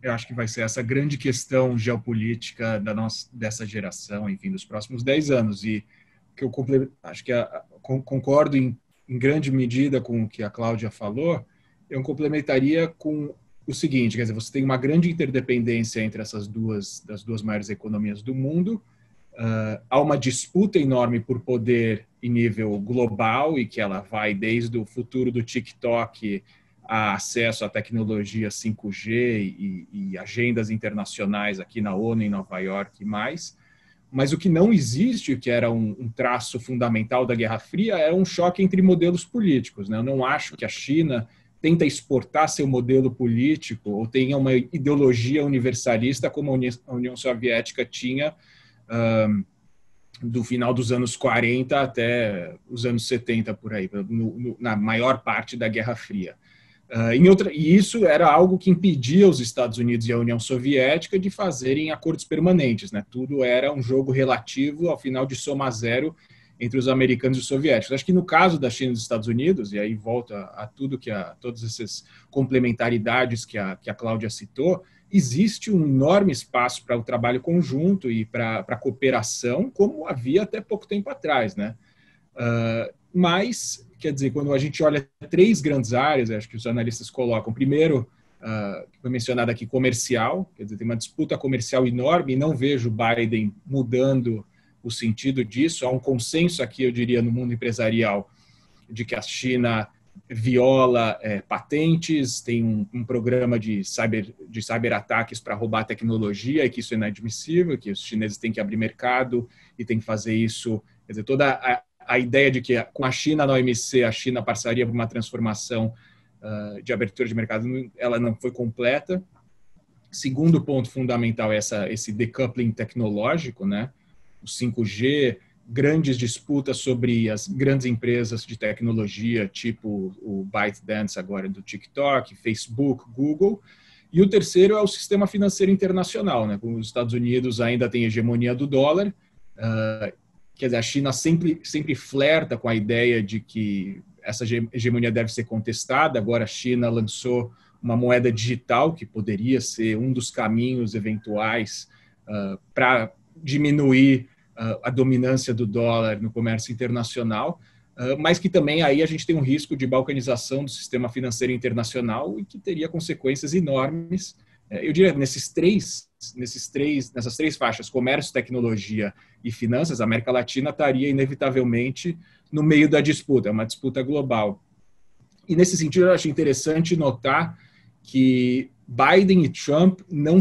Eu acho que vai ser essa grande questão geopolítica dessa geração, enfim, dos próximos 10 anos. E que eu acho que concordo em grande medida com o que a Cláudia falou. Eu complementaria com o seguinte, quer dizer, você tem uma grande interdependência entre das duas maiores economias do mundo, há uma disputa enorme por poder em nível global e que ela vai desde o futuro do TikTok a acesso à tecnologia 5G e agendas internacionais aqui na ONU, em Nova York e mais. Mas o que não existe, o que era um traço fundamental da Guerra Fria, é um choque entre modelos políticos, né? Eu não acho que a China tenta exportar seu modelo político ou tenha uma ideologia universalista como a União Soviética tinha do final dos anos 40 até os anos 70, por aí, na maior parte da Guerra Fria. E isso era algo que impedia os Estados Unidos e a União Soviética de fazerem acordos permanentes, né? Tudo era um jogo relativo, ao final de soma zero, entre os americanos e os soviéticos. Acho que no caso da China e dos Estados Unidos, e aí volta a todas essas complementaridades que a Cláudia citou, existe um enorme espaço para o trabalho conjunto e para a cooperação, como havia até pouco tempo atrás, né? Mas, quer dizer, quando a gente olha 3 grandes áreas, acho que os analistas colocam, primeiro, que foi mencionado aqui, comercial, quer dizer, tem uma disputa comercial enorme e não vejo Biden mudando o sentido disso. Há um consenso aqui, eu diria, no mundo empresarial, de que a China viola patentes, tem um programa de cyberataques para roubar tecnologia e que isso é inadmissível, que os chineses têm que abrir mercado e têm que fazer isso. Quer dizer, toda a ideia de que com a China na OMC, a China passaria por uma transformação de abertura de mercado, ela não foi completa. Segundo ponto fundamental é esse decoupling tecnológico, né? O 5G grandes disputas sobre as grandes empresas de tecnologia, tipo o ByteDance agora do TikTok, Facebook, Google. E o terceiro é o sistema financeiro internacional, né? Os Estados Unidos ainda têm hegemonia do dólar, quer dizer, a China sempre flerta com a ideia de que essa hegemonia deve ser contestada. Agora a China lançou uma moeda digital, que poderia ser um dos caminhos eventuais para diminuir a dominância do dólar no comércio internacional, mas que também aí a gente tem um risco de balcanização do sistema financeiro internacional e que teria consequências enormes. Eu diria, nessas três faixas, comércio, tecnologia e finanças, a América Latina estaria inevitavelmente no meio da disputa, é uma disputa global. E nesse sentido, eu acho interessante notar que Biden e Trump não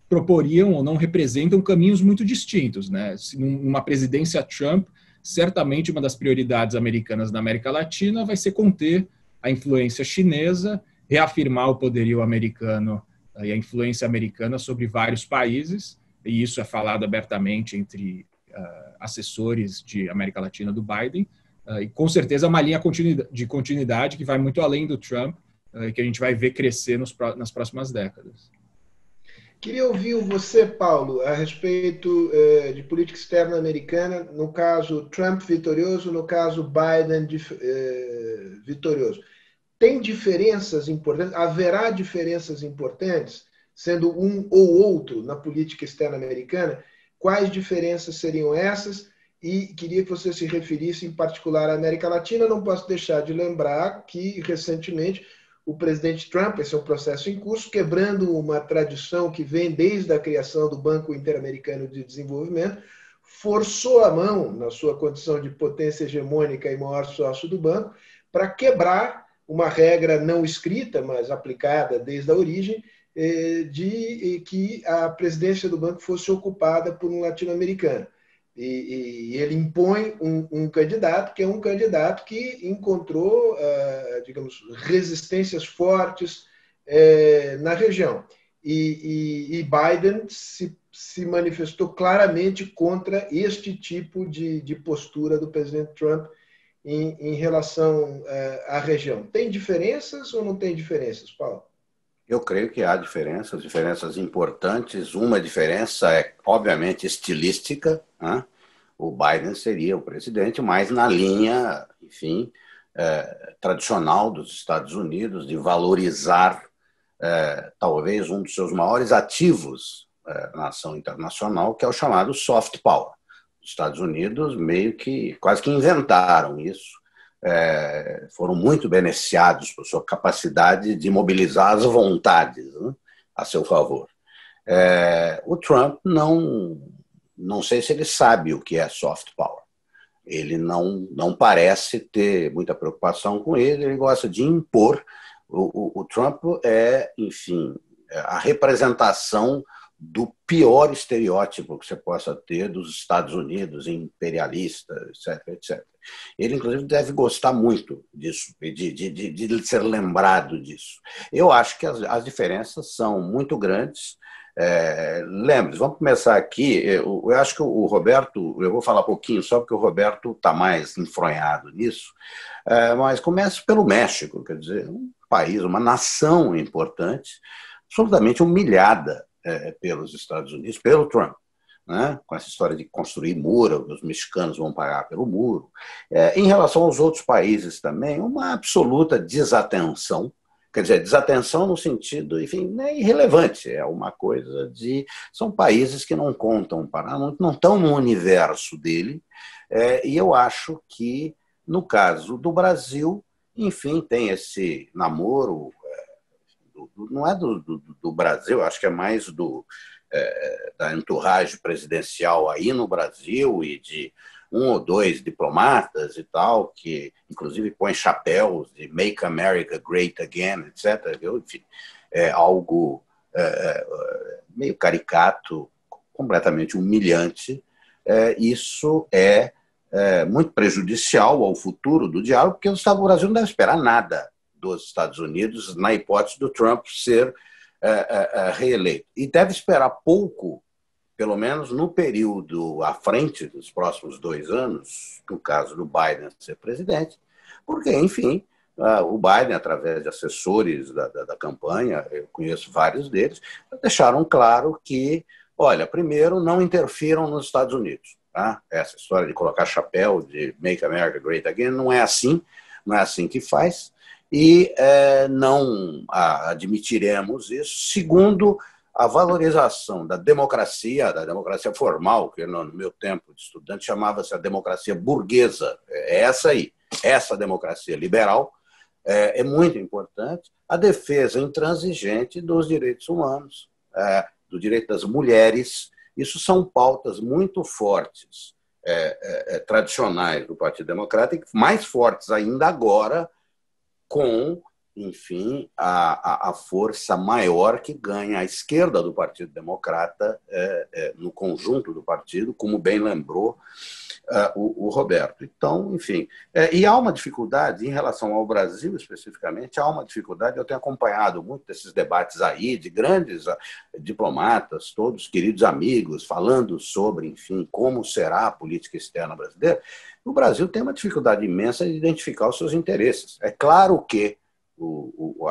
proporiam ou não representam caminhos muito distintos, né? Numa presidência Trump, certamente uma das prioridades americanas na América Latina vai ser conter a influência chinesa, reafirmar o poderio americano e a influência americana sobre vários países, e isso é falado abertamente entre assessores de América Latina do Biden, e com certeza é uma linha de continuidade que vai muito além do Trump, que a gente vai ver crescer nas próximas décadas. Queria ouvir você, Paulo, a respeito de política externa americana, no caso Trump vitorioso, no caso Biden vitorioso. Tem diferenças importantes? Haverá diferenças importantes, sendo um ou outro na política externa americana? Quais diferenças seriam essas? E queria que você se referisse em particular à América Latina. Não posso deixar de lembrar que, recentemente, o presidente Trump, esse é um processo em curso, quebrando uma tradição que vem desde a criação do Banco Interamericano de Desenvolvimento, forçou a mão, na sua condição de potência hegemônica e maior sócio do banco, para quebrar uma regra não escrita, mas aplicada desde a origem, de que a presidência do banco fosse ocupada por um latino-americano. E ele impõe um candidato que é um candidato que encontrou, digamos, resistências fortes na região. E Biden se manifestou claramente contra este tipo de postura do presidente Trump em relação à região. Tem diferenças ou não tem diferenças, Paulo? Eu creio que há diferenças importantes. Uma diferença é, obviamente, estilística, né? O Biden seria o presidente, mas na linha, enfim, tradicional dos Estados Unidos, de valorizar talvez um dos seus maiores ativos na ação internacional, que é o chamado soft power. Os Estados Unidos meio que quase que inventaram isso. Foram muito beneficiados por sua capacidade de mobilizar as vontades, né, a seu favor. O Trump não sei se ele sabe o que é soft power. Ele não parece ter muita preocupação com ele gosta de impor. O Trump enfim, a representação do pior estereótipo que você possa ter dos Estados Unidos, imperialista, etc, etc. Ele, inclusive, deve gostar muito disso, de ser lembrado disso. Eu acho que as diferenças são muito grandes. Lembre-se, vamos começar aqui. Eu acho que o Roberto, eu vou falar um pouquinho só porque o Roberto está mais enfronhado nisso, mas comece pelo México, quer dizer, um país, uma nação importante, absolutamente humilhada pelos Estados Unidos, pelo Trump, né? Com essa história de construir muro, os mexicanos vão pagar pelo muro. Em relação aos outros países também, uma absoluta desatenção, quer dizer, desatenção no sentido, enfim, é irrelevante, é uma coisa de... São países que não contam, não estão no universo dele, e eu acho que, no caso do Brasil, enfim, tem esse namoro, não é do Brasil, acho que é mais da entourage presidencial aí no Brasil e de um ou dois diplomatas e tal, que inclusive põem chapéus de Make America Great Again, etc. Enfim, é algo meio caricato, completamente humilhante. Isso é muito prejudicial ao futuro do diálogo, porque o Brasil não deve esperar nada dos Estados Unidos na hipótese do Trump ser reeleito. E deve esperar pouco, pelo menos no período à frente dos próximos 2 anos, no caso do Biden ser presidente, porque, enfim, o Biden, através de assessores da campanha, eu conheço vários deles, deixaram claro que, olha, primeiro, não interfiram nos Estados Unidos. Tá? Essa história de colocar chapéu, de Make America Great Again, não é assim que faz, e não admitiremos isso. Segundo, a valorização da democracia formal, que no meu tempo de estudante chamava-se a democracia burguesa, é essa aí, essa democracia liberal, é muito importante. A defesa intransigente dos direitos humanos, do direito das mulheres, isso são pautas muito fortes, tradicionais do Partido Democrata, e mais fortes ainda agora, com, enfim, a força maior que ganha a esquerda do Partido Democrata no conjunto do partido, como bem lembrou o Roberto. Então, enfim, e há uma dificuldade em relação ao Brasil especificamente, há uma dificuldade, eu tenho acompanhado muito desses debates aí, de grandes diplomatas, todos queridos amigos, falando sobre, enfim, como será a política externa brasileira. O Brasil tem uma dificuldade imensa de identificar os seus interesses. É claro que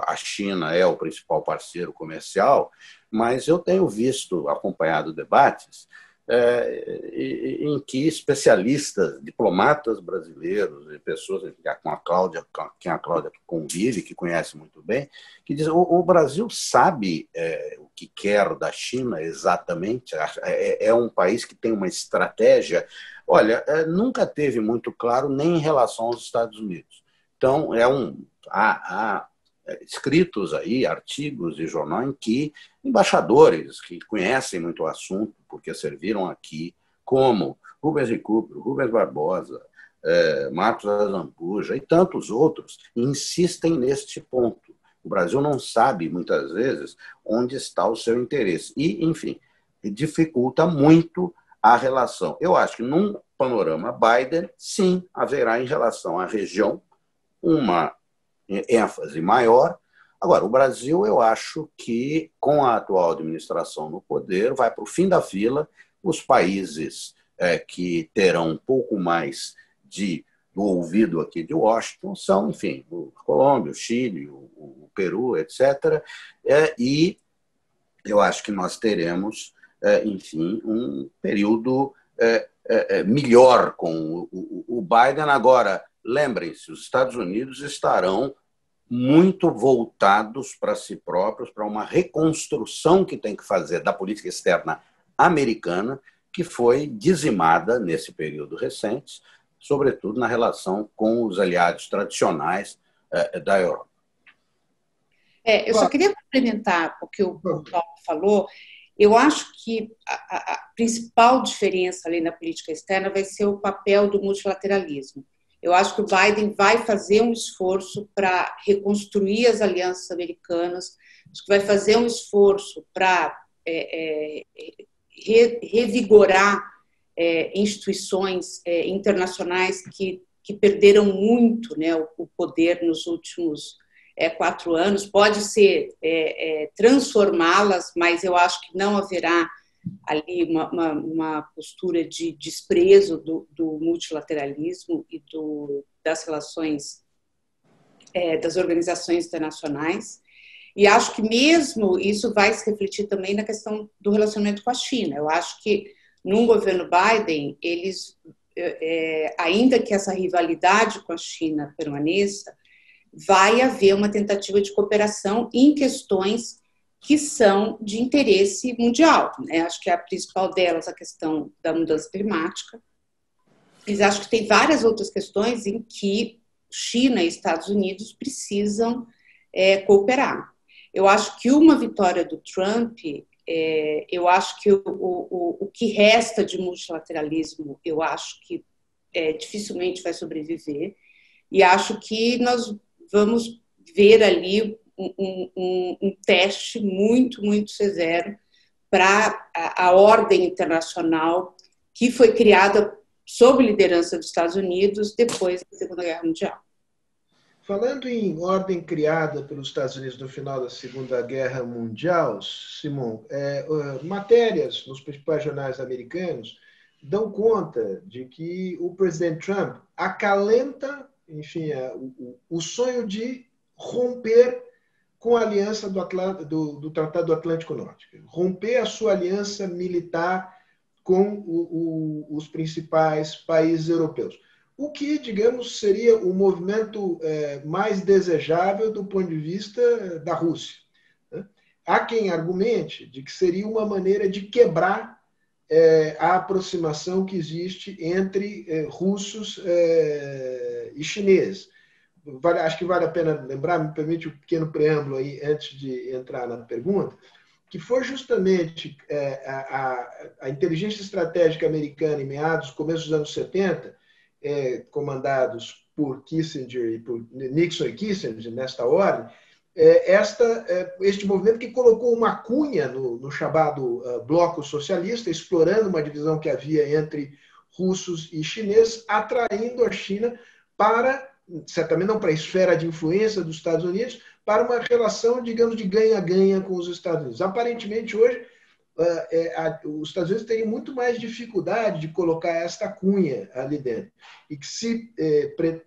a China é o principal parceiro comercial, mas eu tenho acompanhado debates em que especialistas, diplomatas brasileiros, e pessoas com quem a Cláudia convive, que conhece muito bem, que dizem que o Brasil sabe o que quer da China exatamente, é um país que tem uma estratégia. Olha, nunca teve muito claro nem em relação aos Estados Unidos. Então, há escritos aí, artigos de jornal em que embaixadores que conhecem muito o assunto, porque serviram aqui, como Rubens Recupero, Rubens Barbosa, Marcos Azambuja e tantos outros, insistem neste ponto. O Brasil não sabe, muitas vezes, onde está o seu interesse. E, enfim, dificulta muito a relação. Eu acho que num panorama Biden, sim, haverá em relação à região uma ênfase maior. Agora, o Brasil, eu acho que, com a atual administração no poder, vai para o fim da fila. Os países que terão um pouco mais do ouvido aqui de Washington são, enfim, a Colômbia, o Chile, o Peru, etc. E eu acho que nós teremos, enfim, um período melhor com o Biden. Agora, lembrem-se, os Estados Unidos estarão muito voltados para si próprios, para uma reconstrução que tem que fazer da política externa americana, que foi dizimada nesse período recente, sobretudo na relação com os aliados tradicionais da Europa. Eu só queria complementar o que o Paulo falou. Eu acho que a principal diferença ali na política externa vai ser o papel do multilateralismo. Eu acho que o Biden vai fazer um esforço para reconstruir as alianças americanas, acho que vai fazer um esforço para revigorar instituições internacionais que perderam muito, né, o poder nos últimos 4 anos. Pode ser transformá-las, mas eu acho que não haverá ali uma postura de desprezo do multilateralismo e das relações das organizações internacionais. E acho que mesmo isso vai se refletir também na questão do relacionamento com a China. Eu acho que num governo Biden, eles, ainda que essa rivalidade com a China permaneça, vai haver uma tentativa de cooperação em questões que são de interesse mundial, né? Acho que a principal delas é a questão da mudança climática, mas acho que tem várias outras questões em que China e Estados Unidos precisam cooperar. Eu acho que uma vitória do Trump, eu acho que o que resta de multilateralismo, eu acho que dificilmente vai sobreviver, e acho que nós vamos ver ali um teste muito, muito severo para a ordem internacional que foi criada sob liderança dos Estados Unidos depois da Segunda Guerra Mundial. Falando em ordem criada pelos Estados Unidos no final da Segunda Guerra Mundial, Simon, matérias nos principais jornais americanos dão conta de que o presidente Trump acalenta, enfim, o sonho de romper com a aliança do Tratado do Atlântico Norte, romper a sua aliança militar com os principais países europeus. O que, digamos, seria o movimento mais desejável do ponto de vista da Rússia. Há quem argumente de que seria uma maneira de quebrar a aproximação que existe entre russos e chineses. Acho que vale a pena lembrar, me permite um pequeno preâmbulo aí antes de entrar na pergunta, que foi justamente a inteligência estratégica americana em começo dos anos 70, comandados por Kissinger e por Nixon e Kissinger, nesta ordem, este movimento que colocou uma cunha no chamado bloco socialista, explorando uma divisão que havia entre russos e chineses, atraindo a China para, certamente não para a esfera de influência dos Estados Unidos, para uma relação, digamos, de ganha-ganha com os Estados Unidos. Aparentemente, hoje, os Estados Unidos teriam muito mais dificuldade de colocar esta cunha ali dentro. E que, se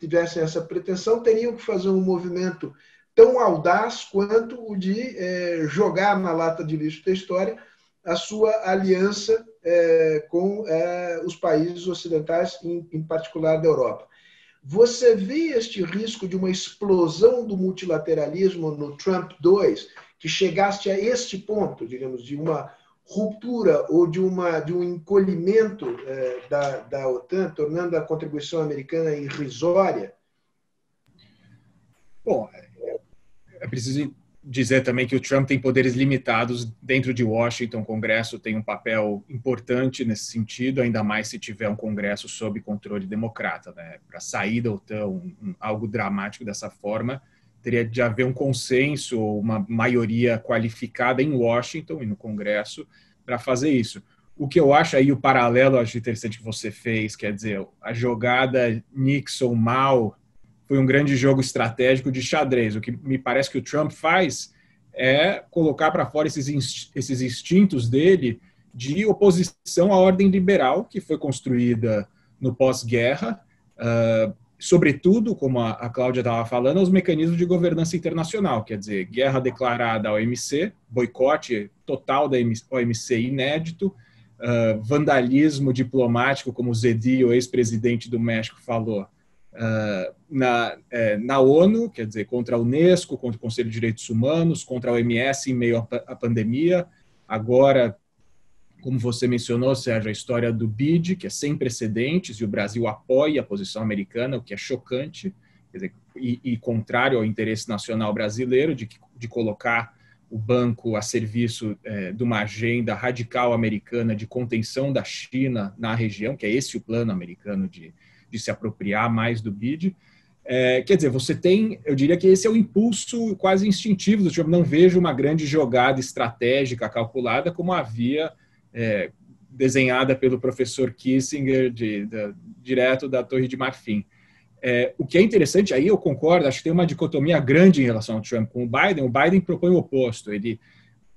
tivessem essa pretensão, teriam que fazer um movimento tão audaz quanto o de jogar na lata de lixo da história a sua aliança com os países ocidentais, em particular da Europa. Você vê este risco de uma explosão do multilateralismo no Trump 2, que chegasse a este ponto, digamos, de uma ruptura ou de um encolhimento da OTAN, tornando a contribuição americana irrisória? Bom, é preciso dizer também que o Trump tem poderes limitados dentro de Washington. O Congresso tem um papel importante nesse sentido, ainda mais se tiver um Congresso sob controle democrata, né? Para sair da OTAN, algo dramático dessa forma, teria de haver um consenso ou uma maioria qualificada em Washington e no Congresso para fazer isso. O que eu acho aí, o paralelo, acho interessante que você fez, quer dizer, a jogada Nixon-Mao foi um grande jogo estratégico de xadrez. O que me parece que o Trump faz é colocar para fora esses instintos dele de oposição à ordem liberal que foi construída no pós-guerra, sobretudo, como a Cláudia estava falando, aos mecanismos de governança internacional, quer dizer, guerra declarada à OMC, boicote total da OMC inédito, vandalismo diplomático, como o Zedillo, o ex-presidente do México, falou, na ONU, quer dizer, contra a Unesco, contra o Conselho de Direitos Humanos, contra a OMS em meio à pandemia. Agora, como você mencionou, Sérgio, a história do BID, que é sem precedentes, e o Brasil apoia a posição americana, o que é chocante, quer dizer, e contrário ao interesse nacional brasileiro de colocar o banco a serviço de uma agenda radical americana de contenção da China na região, que é esse o plano americano de se apropriar mais do BID. Quer dizer, você tem, eu diria que esse é o impulso quase instintivo do Trump. Não vejo uma grande jogada estratégica calculada como havia desenhada pelo professor Kissinger, direto da Torre de Marfim. O que é interessante, aí eu concordo, acho que tem uma dicotomia grande em relação ao Trump com o Biden propõe o oposto.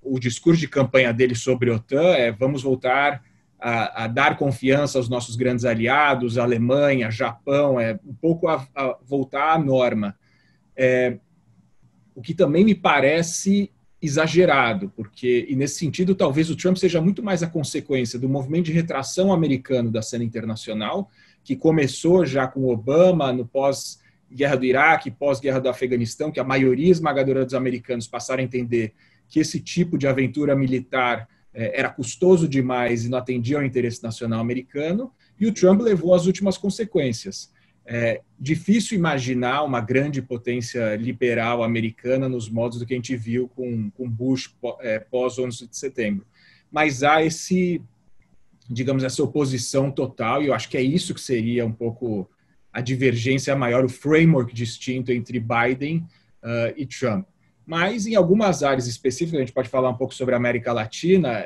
O discurso de campanha dele sobre a OTAN vamos voltar a dar confiança aos nossos grandes aliados, Alemanha, Japão, um pouco a voltar à norma. O que também me parece exagerado, e nesse sentido talvez o Trump seja muito mais a consequência do movimento de retração americano da cena internacional, que começou já com Obama, no pós-guerra do Iraque, pós-guerra do Afeganistão, que a maioria esmagadora dos americanos passaram a entender que esse tipo de aventura militar era custoso demais e não atendia ao interesse nacional americano, e o Trump levou às últimas consequências. Difícil imaginar uma grande potência liberal americana nos modos do que a gente viu com Bush pós-11 de setembro. Mas há essa oposição total, e eu acho que é isso que seria um pouco a divergência maior, o framework distinto entre Biden e Trump. Mas em algumas áreas específicas, a gente pode falar um pouco sobre a América Latina,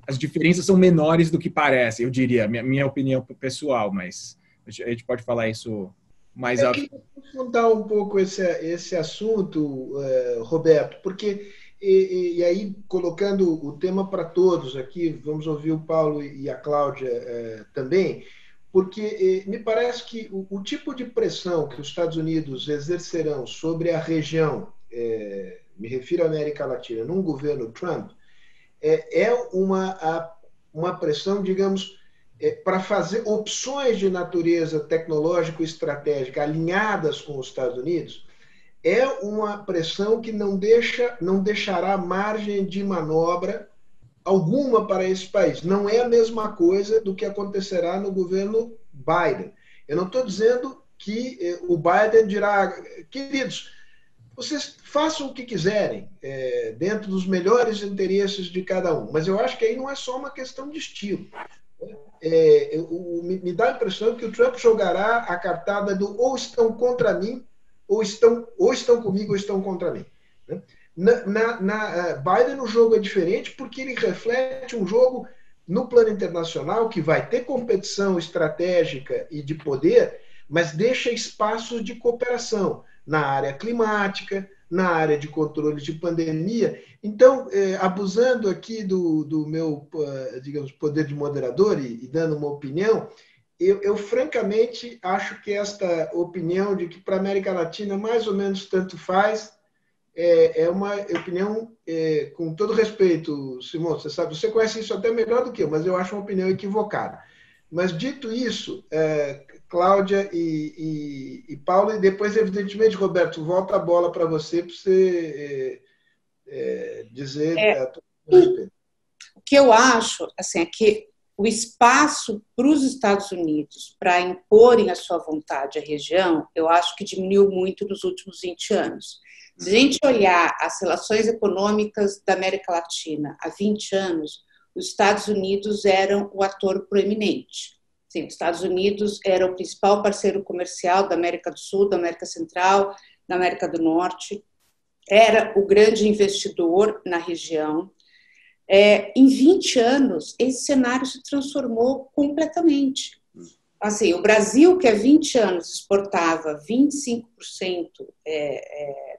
as diferenças são menores do que parecem, eu diria, minha opinião pessoal, mas a gente pode falar isso Mas eu queria confrontar um pouco esse assunto, Roberto, porque, e aí, colocando o tema para todos aqui, vamos ouvir o Paulo e a Cláudia também, porque me parece que o tipo de pressão que os Estados Unidos exercerão sobre a região, me refiro à América Latina, num governo Trump, é uma pressão, digamos, para fazer opções de natureza tecnológico-estratégica alinhadas com os Estados Unidos, é uma pressão que não deixará margem de manobra alguma para esse país. Não é a mesma coisa do que acontecerá no governo Biden. Eu não estou dizendo que o Biden dirá, queridos, vocês façam o que quiserem, dentro dos melhores interesses de cada um. Mas eu acho que aí não é só uma questão de estilo. Me dá a impressão que o Trump jogará a cartada do ou estão contra mim, ou estão comigo, ou estão contra mim. Biden, o jogo é diferente porque ele reflete um jogo no plano internacional que vai ter competição estratégica e de poder, mas deixa espaços de cooperação na área climática, na área de controle de pandemia. Então, abusando aqui do meu, digamos, poder de moderador e dando uma opinião, eu francamente acho que esta opinião de que para a América Latina mais ou menos tanto faz é uma opinião, com todo respeito, Simão, você sabe, você conhece isso até melhor do que eu, mas eu acho uma opinião equivocada. Mas, dito isso, Cláudia e Paulo, e depois, evidentemente, Roberto, volta a bola para você dizer a tua respeito. O que eu acho assim, é que o espaço para os Estados Unidos para imporem a sua vontade à região, eu acho que diminuiu muito nos últimos 20 anos. Se a gente olhar as relações econômicas da América Latina há 20 anos, os Estados Unidos eram o ator proeminente. Sim, os Estados Unidos era o principal parceiro comercial da América do Sul, da América Central, da América do Norte, era o grande investidor na região. Em 20 anos, esse cenário se transformou completamente. Assim, o Brasil, que há 20 anos exportava 25%,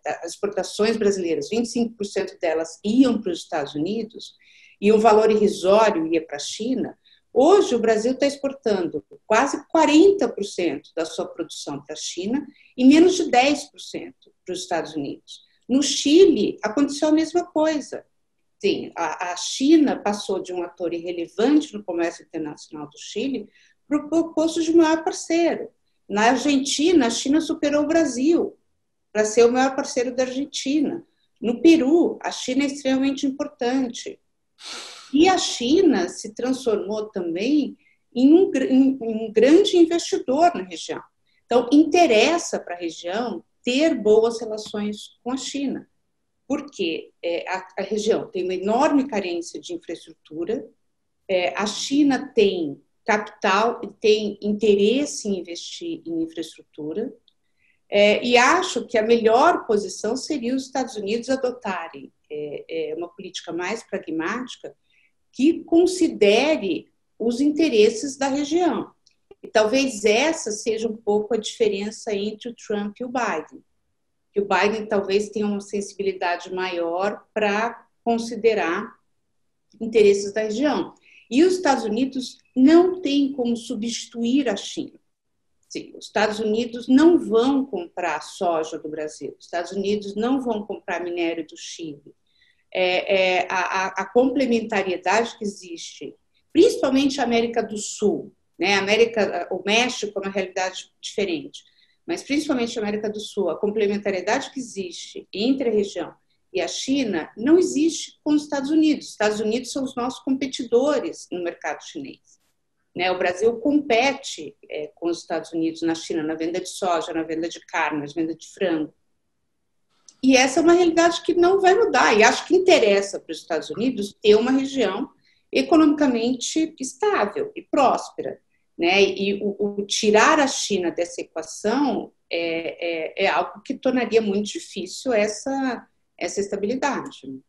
das exportações brasileiras, 25% delas iam para os Estados Unidos, e um valor irrisório ia para a China. Hoje, o Brasil está exportando quase 40% da sua produção para a China e menos de 10% para os Estados Unidos. No Chile, aconteceu a mesma coisa. Sim, a China passou de um ator irrelevante no comércio internacional do Chile para o posto de maior parceiro. Na Argentina, a China superou o Brasil para ser o maior parceiro da Argentina. No Peru, a China é extremamente importante. E a China se transformou também em um grande investidor na região. Então, interessa para a região ter boas relações com a China, porque a região tem uma enorme carência de infraestrutura, a China tem capital e tem interesse em investir em infraestrutura, e acho que a melhor posição seria os Estados Unidos adotarem uma política mais pragmática que considere os interesses da região. E talvez essa seja um pouco a diferença entre o Trump e o Biden. Que o Biden talvez tenha uma sensibilidade maior para considerar interesses da região. E os Estados Unidos não têm como substituir a China. Sim, os Estados Unidos não vão comprar soja do Brasil, os Estados Unidos não vão comprar minério do Chile. A complementariedade que existe, principalmente a América do Sul, né? O México é uma realidade diferente, mas principalmente a América do Sul, a complementariedade que existe entre a região e a China não existe com os Estados Unidos. Os Estados Unidos são os nossos competidores no mercado chinês. Né? O Brasil compete com os Estados Unidos na China, na venda de soja, na venda de carne, na venda de frango. E essa é uma realidade que não vai mudar. E acho que interessa para os Estados Unidos ter uma região economicamente estável e próspera. Né? E o tirar a China dessa equação é algo que tornaria muito difícil essa estabilidade.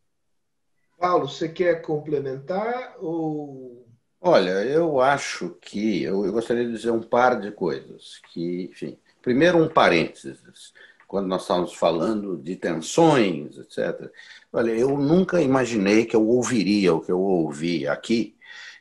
Paulo, você quer complementar ou... Olha, eu acho que eu gostaria de dizer um par de coisas que, enfim, Primeiro, um parênteses. Quando nós estávamos falando de tensões, etc. Olha, eu nunca imaginei que eu ouviria o que eu ouvi aqui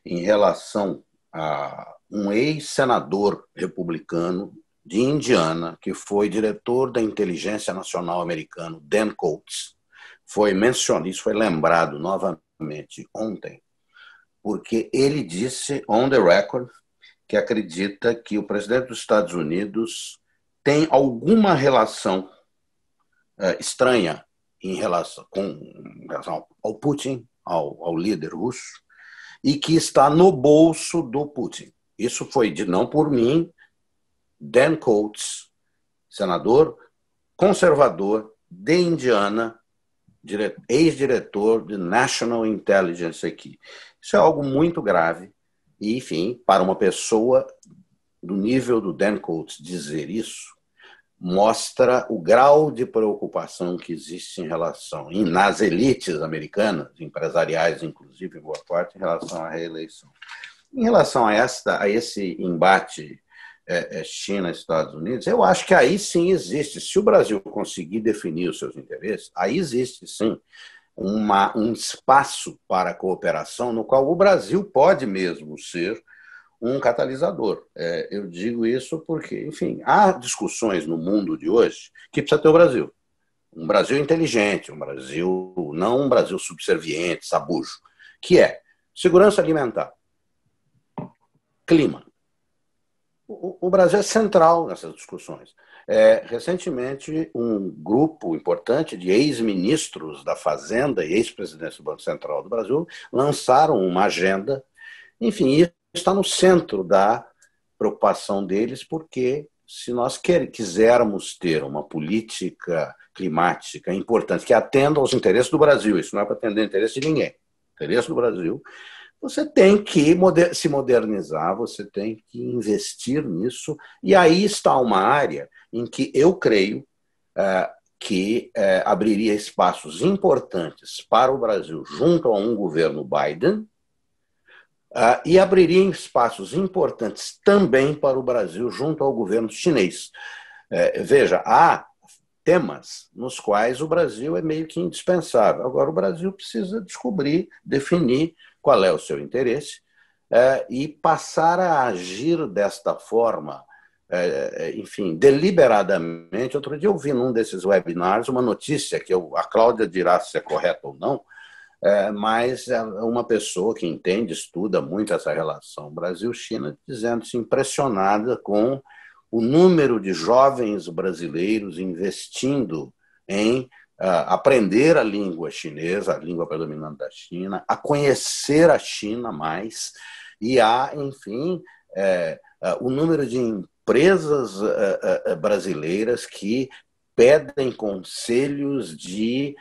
em relação a um ex-senador republicano de Indiana, que foi diretor da Inteligência Nacional americano, Dan Coats. Foi mencionado, isso foi lembrado novamente ontem, porque ele disse, on the record, que acredita que o presidente dos Estados Unidos tem alguma relação estranha em relação ao Putin, ao líder russo, e que está no bolso do Putin. Isso foi dito não por mim, Dan Coats, senador conservador de Indiana, ex-diretor de National Intelligence aqui. Isso é algo muito grave e, enfim, para uma pessoa do nível do Dan Coats dizer isso, mostra o grau de preocupação que existe em relação, nas elites americanas, empresariais, inclusive, em boa parte, em relação à reeleição. Em relação a esse embate China-Estados Unidos, eu acho que aí sim existe, se o Brasil conseguir definir os seus interesses, aí existe sim um espaço para a cooperação no qual o Brasil pode mesmo ser um catalisador. Eu digo isso porque, enfim, há discussões no mundo de hoje que precisa ter o Brasil. Um Brasil inteligente, não um Brasil subserviente, sabujo, que é segurança alimentar, clima. O Brasil é central nessas discussões. Recentemente, um grupo importante de ex-ministros da Fazenda e ex-presidentes do Banco Central do Brasil lançaram uma agenda. Enfim, isso está no centro da preocupação deles, porque se nós quisermos ter uma política climática importante que atenda aos interesses do Brasil, isso não é para atender o interesse de ninguém, o interesse do Brasil, você tem que se modernizar, você tem que investir nisso, e aí está uma área em que eu creio que abriria espaços importantes para o Brasil junto a um governo Biden, e abriria espaços importantes também para o Brasil junto ao governo chinês. Veja, há temas nos quais o Brasil é meio que indispensável. Agora, o Brasil precisa descobrir, definir qual é o seu interesse e passar a agir desta forma, enfim, deliberadamente. Outro dia eu vi num desses webinars uma notícia que a Cláudia dirá se é correta ou não, mas uma pessoa que entende, estuda muito essa relação Brasil-China, dizendo-se impressionada com o número de jovens brasileiros investindo em aprender a língua chinesa, a língua predominante da China, a conhecer a China mais, e enfim, o número de empresas brasileiras que pedem conselhos de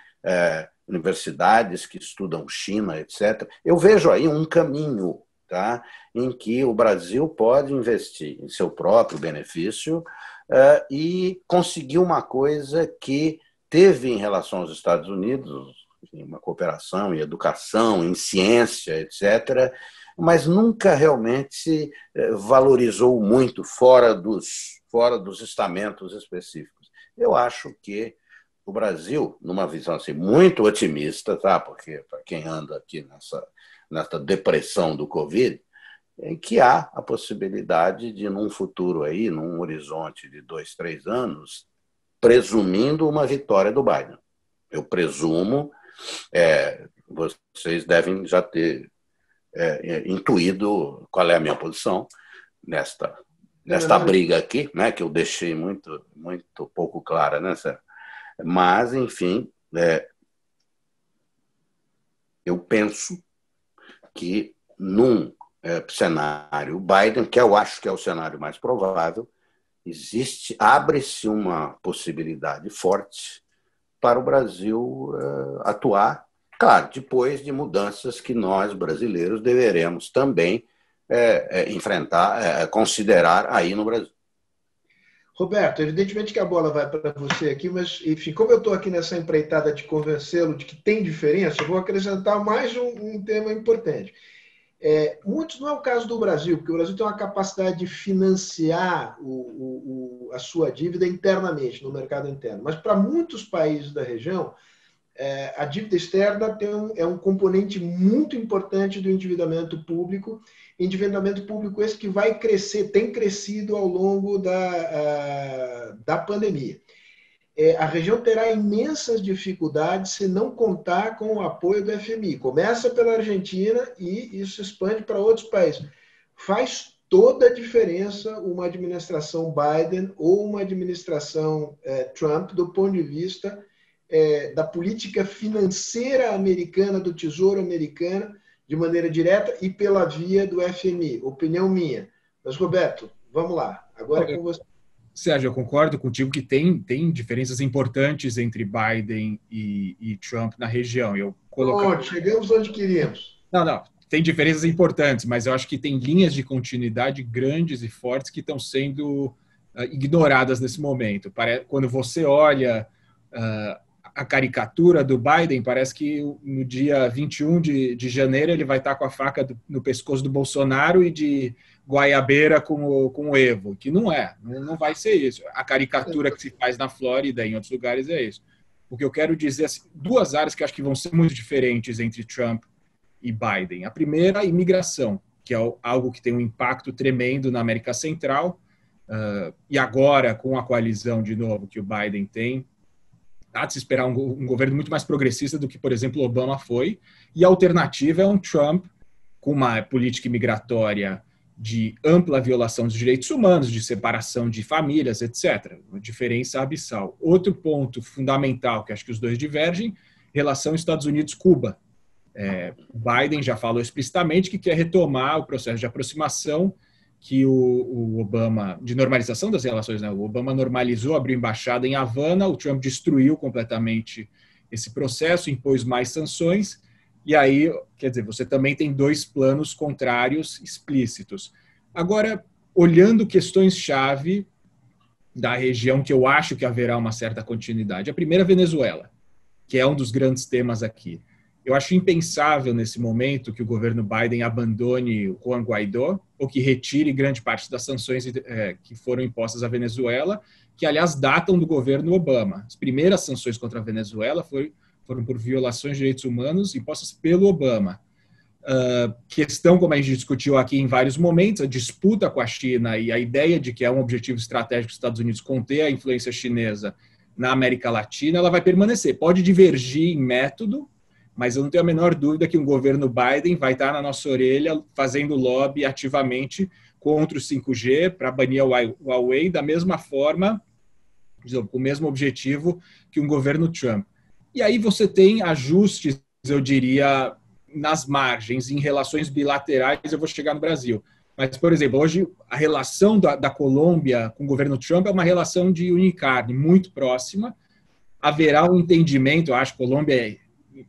universidades que estudam China, etc. Eu vejo aí um caminho, tá, em que o Brasil pode investir em seu próprio benefício e conseguir uma coisa que teve em relação aos Estados Unidos, uma cooperação em educação, em ciência, etc., mas nunca realmente se valorizou muito fora dos estamentos específicos. Eu acho que o Brasil, numa visão assim, muito otimista, tá? Porque para quem anda aqui nessa depressão do Covid, em que há a possibilidade de, num futuro aí, num horizonte de 2, 3 anos, presumindo uma vitória do Biden. Eu presumo, vocês devem já ter intuído qual é a minha posição nesta briga aqui, né, que eu deixei muito, muito pouco clara, né, Sérgio? Mas, enfim, eu penso que num cenário Biden, que eu acho que é o cenário mais provável, abre-se uma possibilidade forte para o Brasil atuar, claro, depois de mudanças que nós, brasileiros, deveremos também enfrentar, considerar aí no Brasil. Roberto, evidentemente que a bola vai para você aqui, mas, enfim, como eu estou aqui nessa empreitada de convencê-lo de que tem diferença, eu vou acrescentar mais um tema importante. Muitos não é o caso do Brasil, porque o Brasil tem uma capacidade de financiar a sua dívida internamente, no mercado interno. Mas para muitos países da região, a dívida externa é um componente muito importante do endividamento público esse que vai crescer, tem crescido ao longo da pandemia. A região terá imensas dificuldades se não contar com o apoio do FMI. Começa pela Argentina e isso expande para outros países. Faz toda a diferença uma administração Biden ou uma administração Trump do ponto de vista da política financeira americana, do Tesouro americano, de maneira direta e pela via do FMI. Opinião minha. Mas, Roberto, vamos lá. Agora é com você. Sérgio, eu concordo contigo que tem diferenças importantes entre Biden e Trump na região. Chegamos onde queríamos. Não. Tem diferenças importantes, mas eu acho que tem linhas de continuidade grandes e fortes que estão sendo ignoradas nesse momento. Quando você olha a caricatura do Biden, parece que no dia 21 de janeiro ele vai estar com a faca no pescoço do Bolsonaro e de guaiabeira com o Evo, que não vai ser isso. A caricatura que se faz na Flórida e em outros lugares é isso. O que eu quero dizer, assim, duas áreas que acho que vão ser muito diferentes entre Trump e Biden. A primeira, a imigração, que é algo que tem um impacto tremendo na América Central, e agora, com a coalizão, de novo, que o Biden tem, há de se esperar um governo muito mais progressista do que, por exemplo, Obama foi, e a alternativa é um Trump com uma política imigratória de ampla violação dos direitos humanos, de separação de famílias, etc. Uma diferença abissal. Outro ponto fundamental, que acho que os dois divergem, relação Estados Unidos-Cuba. O Biden já falou explicitamente que quer retomar o processo de aproximação que o Obama, de normalização das relações, né? O Obama normalizou, abriu embaixada em Havana, o Trump destruiu completamente esse processo, impôs mais sanções, e aí, quer dizer, você também tem dois planos contrários explícitos. Agora, olhando questões-chave da região, que eu acho que haverá uma certa continuidade. A primeira, Venezuela, que é um dos grandes temas aqui. Eu acho impensável, nesse momento, que o governo Biden abandone o Juan Guaidó ou que retire grande parte das sanções que foram impostas à Venezuela, que, aliás, datam do governo Obama. As primeiras sanções contra a Venezuela foram por violações de direitos humanos impostas pelo Obama. Questão, como a gente discutiu aqui em vários momentos, a disputa com a China e a ideia de que é um objetivo estratégico dos Estados Unidos conter a influência chinesa na América Latina, ela vai permanecer. Pode divergir em método, mas eu não tenho a menor dúvida que o governo Biden vai estar na nossa orelha fazendo lobby ativamente contra o 5G para banir a Huawei da mesma forma, com o mesmo objetivo que um governo Trump. E aí você tem ajustes, eu diria, nas margens, em relações bilaterais, eu vou chegar no Brasil. Mas, por exemplo, hoje a relação da Colômbia com o governo Trump é uma relação de unicarne, muito próxima. Haverá um entendimento, eu acho que a Colômbia é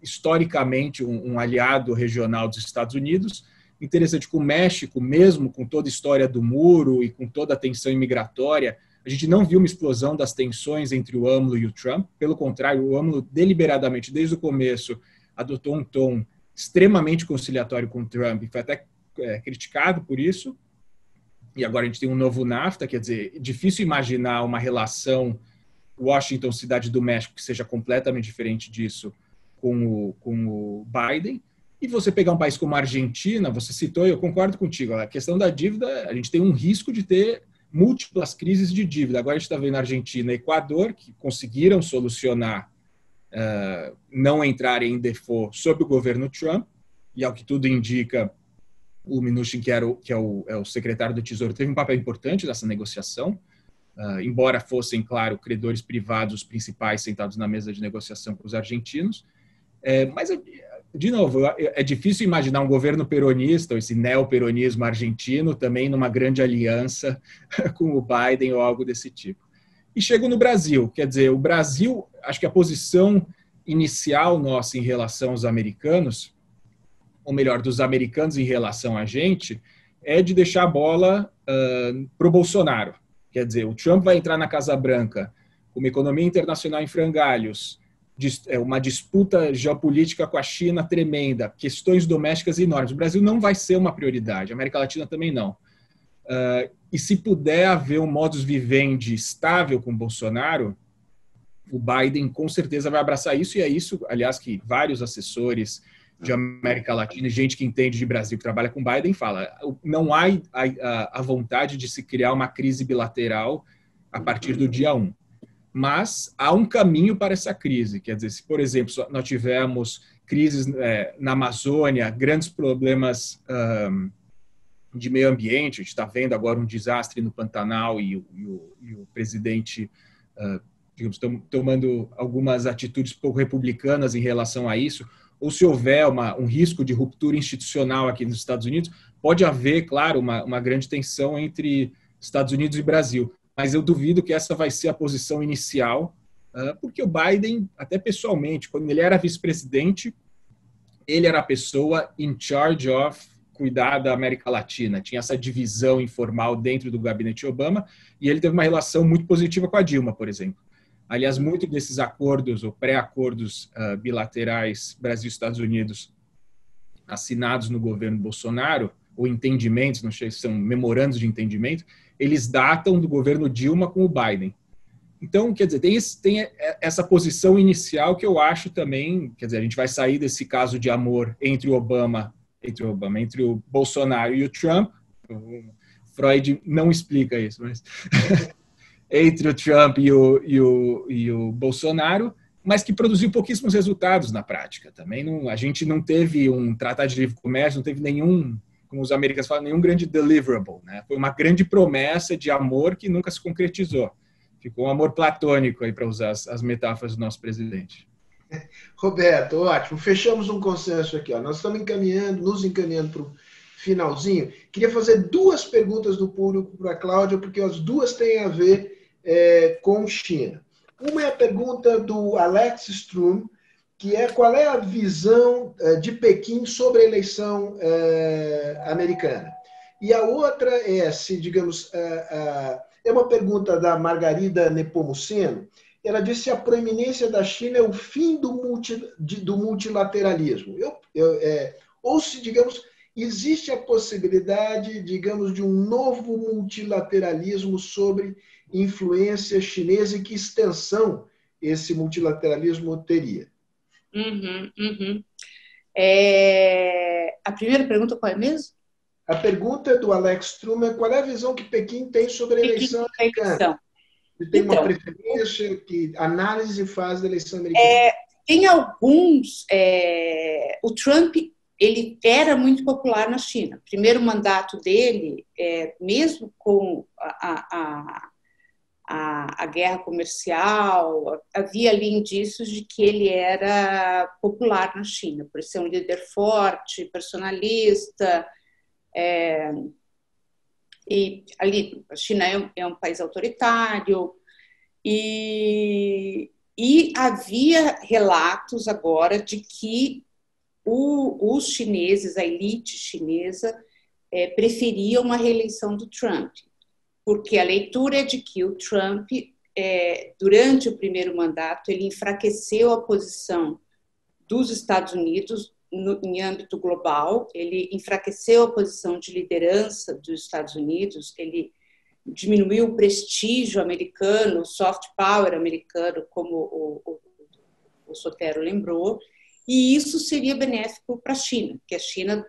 historicamente um aliado regional dos Estados Unidos. Interessante que o México, mesmo com toda a história do muro e com toda a tensão imigratória, a gente não viu uma explosão das tensões entre o AMLO e o Trump. Pelo contrário, o AMLO deliberadamente, desde o começo, adotou um tom extremamente conciliatório com o Trump e foi até criticado por isso. E agora a gente tem um novo NAFTA, quer dizer, é difícil imaginar uma relação Washington-Cidade do México que seja completamente diferente disso com o Biden. E você pegar um país como a Argentina, você citou, e eu concordo contigo, a questão da dívida, a gente tem um risco de ter múltiplas crises de dívida. Agora a gente está vendo a Argentina e Equador, que conseguiram solucionar, não entrarem em default sob o governo Trump, e ao que tudo indica, o Mnuchin, que é o secretário do Tesouro, teve um papel importante nessa negociação, embora fossem, claro, credores privados os principais sentados na mesa de negociação com os argentinos. Mas, de novo, é difícil imaginar um governo peronista, ou esse neoperonismo argentino, também numa grande aliança com o Biden ou algo desse tipo. E chego no Brasil, quer dizer, o Brasil, acho que a posição inicial nossa em relação aos americanos, ou melhor, dos americanos em relação a gente, é de deixar a bola para o Bolsonaro. Quer dizer, o Trump vai entrar na Casa Branca com uma economia internacional em frangalhos, uma disputa geopolítica com a China tremenda, questões domésticas enormes. O Brasil não vai ser uma prioridade, a América Latina também não. E se puder haver um modus vivendi estável com Bolsonaro, o Biden com certeza vai abraçar isso, e é isso, aliás, que vários assessores de América Latina, gente que entende de Brasil, que trabalha com Biden, fala, não há a vontade de se criar uma crise bilateral a partir do dia 1. Mas há um caminho para essa crise. Quer dizer, se, por exemplo, nós tivemos crises na Amazônia, grandes problemas de meio ambiente, a gente está vendo agora um desastre no Pantanal e o presidente, digamos, tomando algumas atitudes pouco republicanas em relação a isso, ou se houver um risco de ruptura institucional aqui nos Estados Unidos, pode haver, claro, uma grande tensão entre Estados Unidos e Brasil. Mas eu duvido que essa vai ser a posição inicial, porque o Biden, até pessoalmente, quando ele era vice-presidente, ele era a pessoa in charge of cuidar da América Latina. Tinha essa divisão informal dentro do gabinete Obama, e ele teve uma relação muito positiva com a Dilma, por exemplo. Aliás, muitos desses acordos ou pré-acordos bilaterais Brasil-Estados Unidos assinados no governo Bolsonaro, ou entendimentos, não sei se são memorandos de entendimento, eles datam do governo Dilma com o Biden. Então, quer dizer, tem essa posição inicial que eu acho também, quer dizer, a gente vai sair desse caso de amor entre o Bolsonaro e o Trump. O Freud não explica isso, mas entre o Trump e o Bolsonaro, mas que produziu pouquíssimos resultados na prática. Também a gente não teve um tratado de livre comércio, não teve nenhum, como os americanos falam, nenhum grande deliverable, né? Foi uma grande promessa de amor que nunca se concretizou. Ficou um amor platônico, aí para usar as metáforas do nosso presidente. Roberto, ótimo. Fechamos um consenso aqui. Nós estamos nos encaminhando para o finalzinho. Queria fazer duas perguntas do público para a Cláudia, porque as duas têm a ver com China. Uma é a pergunta do Alex Strum, que é qual é a visão de Pequim sobre a eleição americana. E a outra é, se digamos, é uma pergunta da Margarida Nepomuceno. Ela disse se a proeminência da China é o fim do multilateralismo. Ou se, digamos, existe a possibilidade, digamos, de um novo multilateralismo sobre influência chinesa e que extensão esse multilateralismo teria? A primeira pergunta qual é mesmo? A pergunta do Alex Strum é qual é a visão que Pequim tem sobre a eleição americana? Ele tem uma preferência, que análise faz da eleição americana? Tem alguns... o Trump, ele era muito popular na China. O primeiro mandato dele, mesmo com a guerra comercial, havia ali indícios de que ele era popular na China, por ser um líder forte, personalista. E ali, a China é um país autoritário, e havia relatos agora de que os chineses, a elite chinesa, preferia uma reeleição do Trump, porque a leitura é de que o Trump, durante o primeiro mandato, ele enfraqueceu a posição dos Estados Unidos em âmbito global, ele enfraqueceu a posição de liderança dos Estados Unidos, ele diminuiu o prestígio americano, o soft power americano, como o Sotero lembrou, e isso seria benéfico para a China, que a China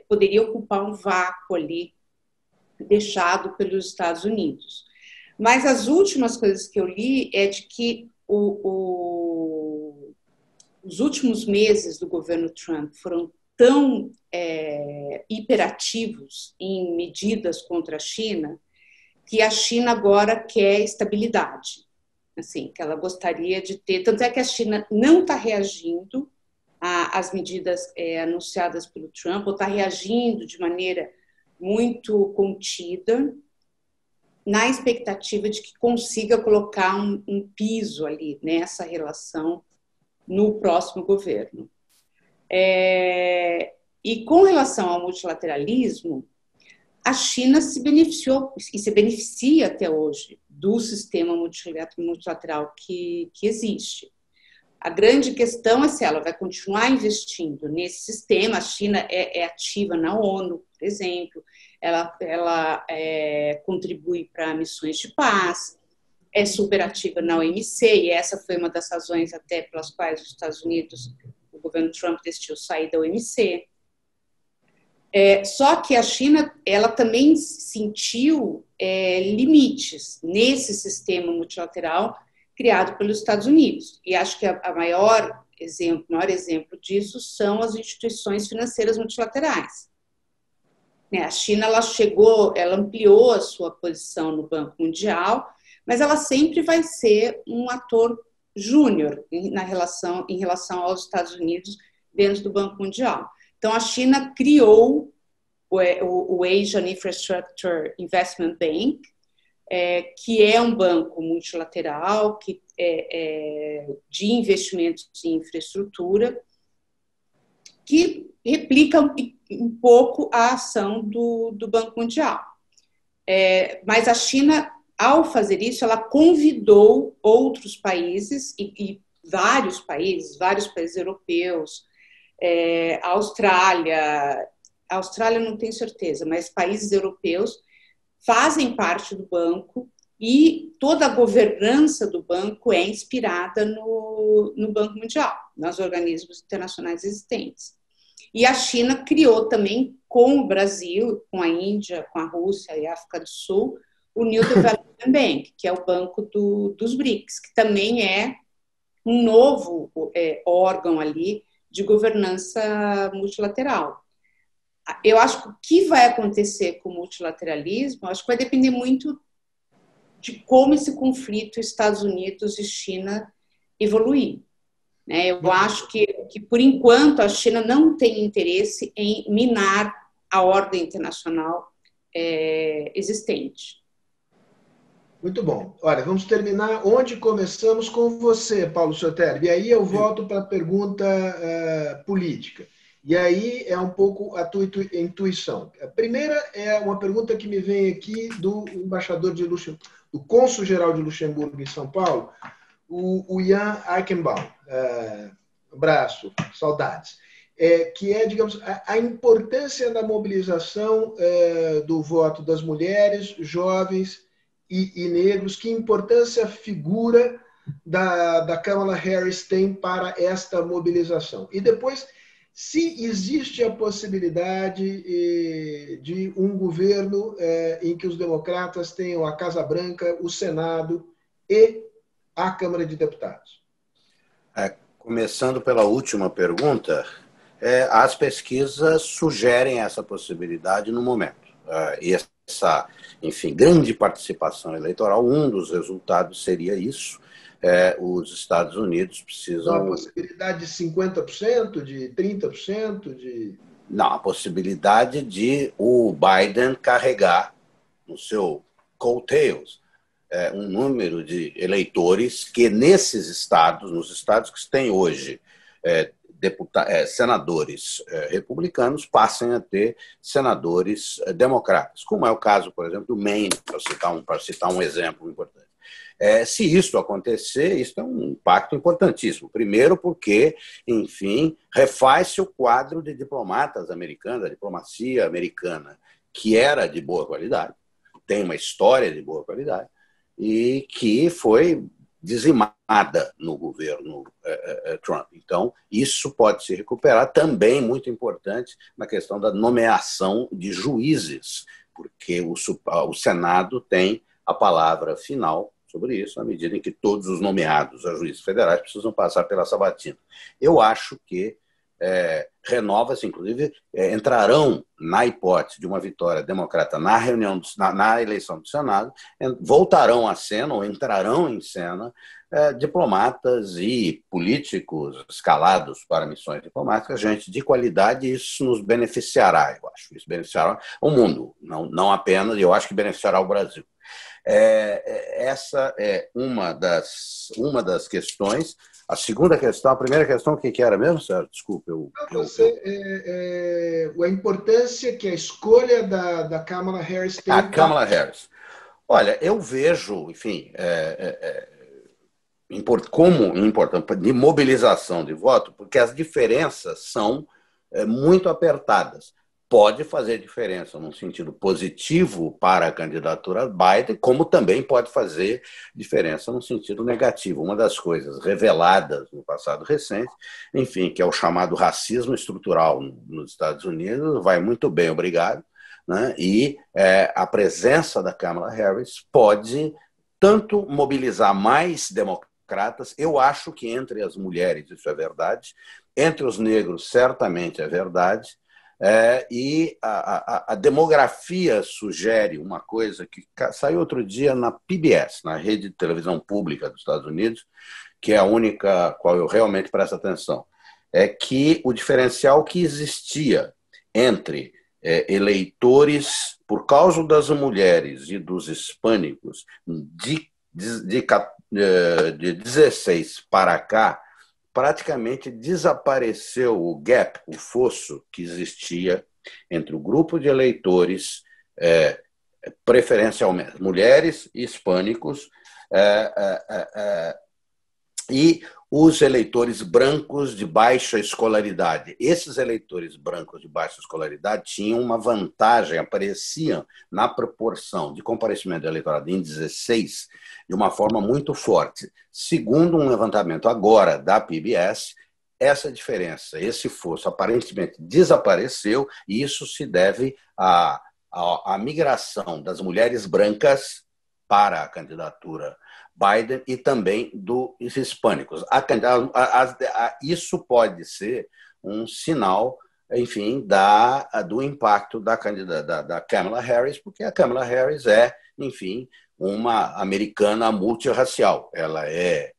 poderia ocupar um vácuo ali deixado pelos Estados Unidos. Mas as últimas coisas que eu li é de que os últimos meses do governo Trump foram tão hiperativos em medidas contra a China que a China agora quer estabilidade, assim, que ela gostaria de ter. Tanto é que a China não está reagindo às medidas anunciadas pelo Trump, ou está reagindo de maneira muito contida, na expectativa de que consiga colocar um piso ali nessa relação no próximo governo. E com relação ao multilateralismo, a China se beneficiou e se beneficia até hoje do sistema multilateral que existe. A grande questão é se ela vai continuar investindo nesse sistema. A China é ativa na ONU, por exemplo, ela contribui para missões de paz, é super ativa na OMC, e essa foi uma das razões até pelas quais os Estados Unidos, o governo Trump decidiu sair da OMC. Só que a China, ela também sentiu limites nesse sistema multilateral criado pelos Estados Unidos. E acho que o maior exemplo disso são as instituições financeiras multilaterais. A China, ela ampliou a sua posição no Banco Mundial, mas ela sempre vai ser um ator júnior em relação aos Estados Unidos dentro do Banco Mundial. Então, a China criou o Asian Infrastructure Investment Bank, que é um banco multilateral de investimentos em infraestrutura, que replica um pouco a ação do Banco Mundial. Mas a China, ao fazer isso, ela convidou outros países, e vários países europeus, Austrália não tenho certeza, mas países europeus fazem parte do banco, e toda a governança do banco é inspirada no Banco Mundial, nos organismos internacionais existentes. E a China criou também, com o Brasil, com a Índia, com a Rússia e a África do Sul, o New Development Bank, que é o banco dos BRICS, que também é um novo órgão ali de governança multilateral. Eu acho que o que vai acontecer com o multilateralismo, acho que vai depender muito de como esse conflito Estados Unidos e China evoluir. Eu acho que, por enquanto, a China não tem interesse em minar a ordem internacional existente. Muito bom. Olha, vamos terminar onde começamos com você, Paulo Soter. E aí eu volto para a pergunta política. E aí é um pouco a tua intuição. A primeira é uma pergunta que me vem aqui do embaixador de Luxemburgo, do cônsul-geral de Luxemburgo em São Paulo, o Jan Eichenbaum. Abraço, saudades. Que é, digamos, a importância da mobilização do voto das mulheres, jovens e negros. Que importância a figura da Kamala Harris tem para esta mobilização? E depois, se existe a possibilidade de um governo em que os democratas tenham a Casa Branca, o Senado e a Câmara de Deputados. Começando pela última pergunta, as pesquisas sugerem essa possibilidade no momento. E essa, enfim, grande participação eleitoral, um dos resultados seria isso. Os Estados Unidos precisam... Uma possibilidade de 50%, de 30%? Não, a possibilidade de o Biden carregar no seu coattails um número de eleitores que nesses estados, nos estados que têm hoje senadores republicanos, passem a ter senadores democratas, como é o caso, por exemplo, do Maine, para citar um exemplo importante. Se isso acontecer, isso é um impacto importantíssimo. Primeiro porque, enfim, refaz-se o quadro de diplomatas americanos, da diplomacia americana, que era de boa qualidade, tem uma história de boa qualidade, e que foi dizimada no governo Trump. Então, isso pode se recuperar. Também muito importante na questão da nomeação de juízes, porque o Senado tem a palavra final sobre isso, na medida em que todos os nomeados a juízes federais precisam passar pela sabatina. Eu acho que renova-se, inclusive, entrarão na hipótese de uma vitória democrata na eleição do Senado, voltarão à cena, ou entrarão em cena, diplomatas e políticos escalados para missões diplomáticas, gente de qualidade, e isso nos beneficiará, eu acho. Isso beneficiará o mundo, não apenas, e eu acho que beneficiará o Brasil. Essa é uma das questões. A segunda questão, a primeira questão, o que era mesmo, Sérgio? Desculpe. A importância que a escolha da Kamala Harris tem. A Kamala Harris. Olha, eu vejo, enfim, como importante de mobilização de voto, porque as diferenças são muito apertadas. Pode fazer diferença num sentido positivo para a candidatura Biden, como também pode fazer diferença num sentido negativo. Uma das coisas reveladas no passado recente, enfim, que é o chamado racismo estrutural nos Estados Unidos, vai muito bem, obrigado, né? E a presença da Kamala Harris pode tanto mobilizar mais democratas, eu acho que entre as mulheres isso é verdade, entre os negros certamente é verdade, e a demografia sugere uma coisa que saiu outro dia na PBS, na rede de televisão pública dos Estados Unidos, que é a única qual eu realmente presto atenção, é que o diferencial que existia entre eleitores, por causa das mulheres e dos hispânicos, de 16 para cá, praticamente desapareceu o gap, o fosso que existia entre o grupo de eleitores, preferencialmente mulheres e hispânicos, e os eleitores brancos de baixa escolaridade. Esses eleitores brancos de baixa escolaridade tinham uma vantagem, apareciam na proporção de comparecimento do eleitorado em 16 de uma forma muito forte. Segundo um levantamento agora da PBS, essa diferença, esse fosso aparentemente desapareceu, e isso se deve à migração das mulheres brancas para a candidatura Biden e também dos hispânicos. Isso pode ser um sinal, enfim, do impacto da Kamala Harris, porque a Kamala Harris é, enfim, uma americana multirracial. Ela é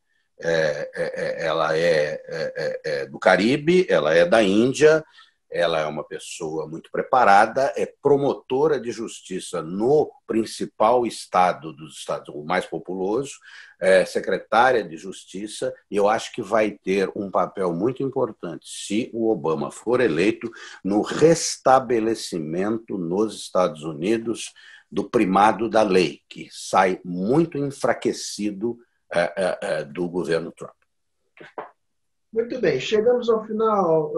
do Caribe, ela é da Índia, ela é uma pessoa muito preparada, é promotora de justiça no principal estado dos Estados Unidos, o mais populoso, é secretária de justiça, e eu acho que vai ter um papel muito importante, se o Obama for eleito, no restabelecimento nos Estados Unidos do primado da lei, que sai muito enfraquecido do governo Trump. Muito bem, chegamos ao final.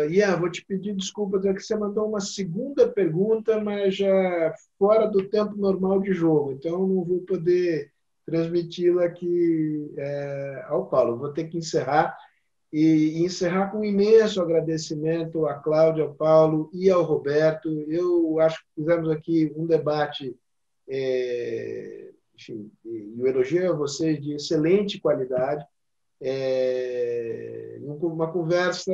Ian, vou te pedir desculpas, é que você mandou uma segunda pergunta, mas já fora do tempo normal de jogo, então não vou poder transmiti-la aqui ao Paulo. Vou ter que encerrar, e encerrar com um imenso agradecimento à Cláudia, ao Paulo e ao Roberto. Eu acho que fizemos aqui um debate, enfim, e o elogio a vocês de excelente qualidade, uma conversa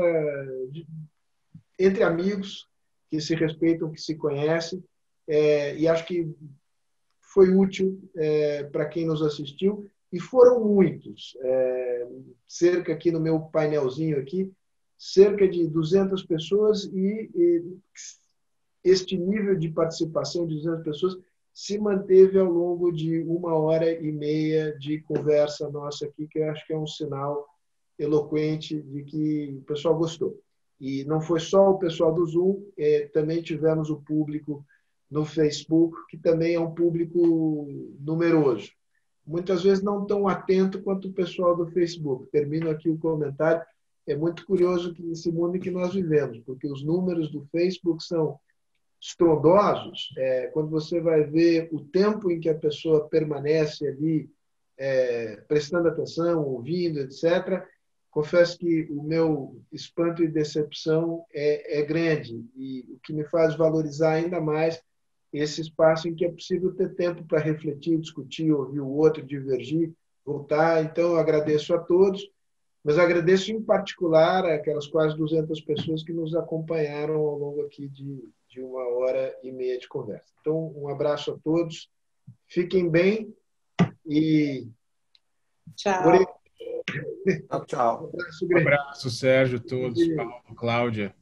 entre amigos que se respeitam, que se conhecem, e acho que foi útil para quem nos assistiu, e foram muitos, cerca aqui no meu painelzinho aqui, cerca de 200 pessoas, e este nível de participação de 200 pessoas se manteve ao longo de 1h30 de conversa nossa aqui, que eu acho que é um sinal eloquente de que o pessoal gostou. E não foi só o pessoal do Zoom, também tivemos o público no Facebook, que também é um público numeroso. Muitas vezes não tão atento quanto o pessoal do Facebook. Termino aqui o comentário. É muito curioso que esse mundo em que nós vivemos, porque os números do Facebook são estrondosos. Quando você vai ver o tempo em que a pessoa permanece ali, prestando atenção, ouvindo, etc., confesso que o meu espanto e decepção é grande, e o que me faz valorizar ainda mais esse espaço em que é possível ter tempo para refletir, discutir, ouvir o outro, divergir, voltar. Então, eu agradeço a todos, mas agradeço em particular aquelas quase 200 pessoas que nos acompanharam ao longo aqui de 1h30 de conversa. Então, um abraço a todos, fiquem bem e... Tchau. Tchau. Um abraço grande. Um abraço, Sérgio, a todos, Paulo, Cláudia.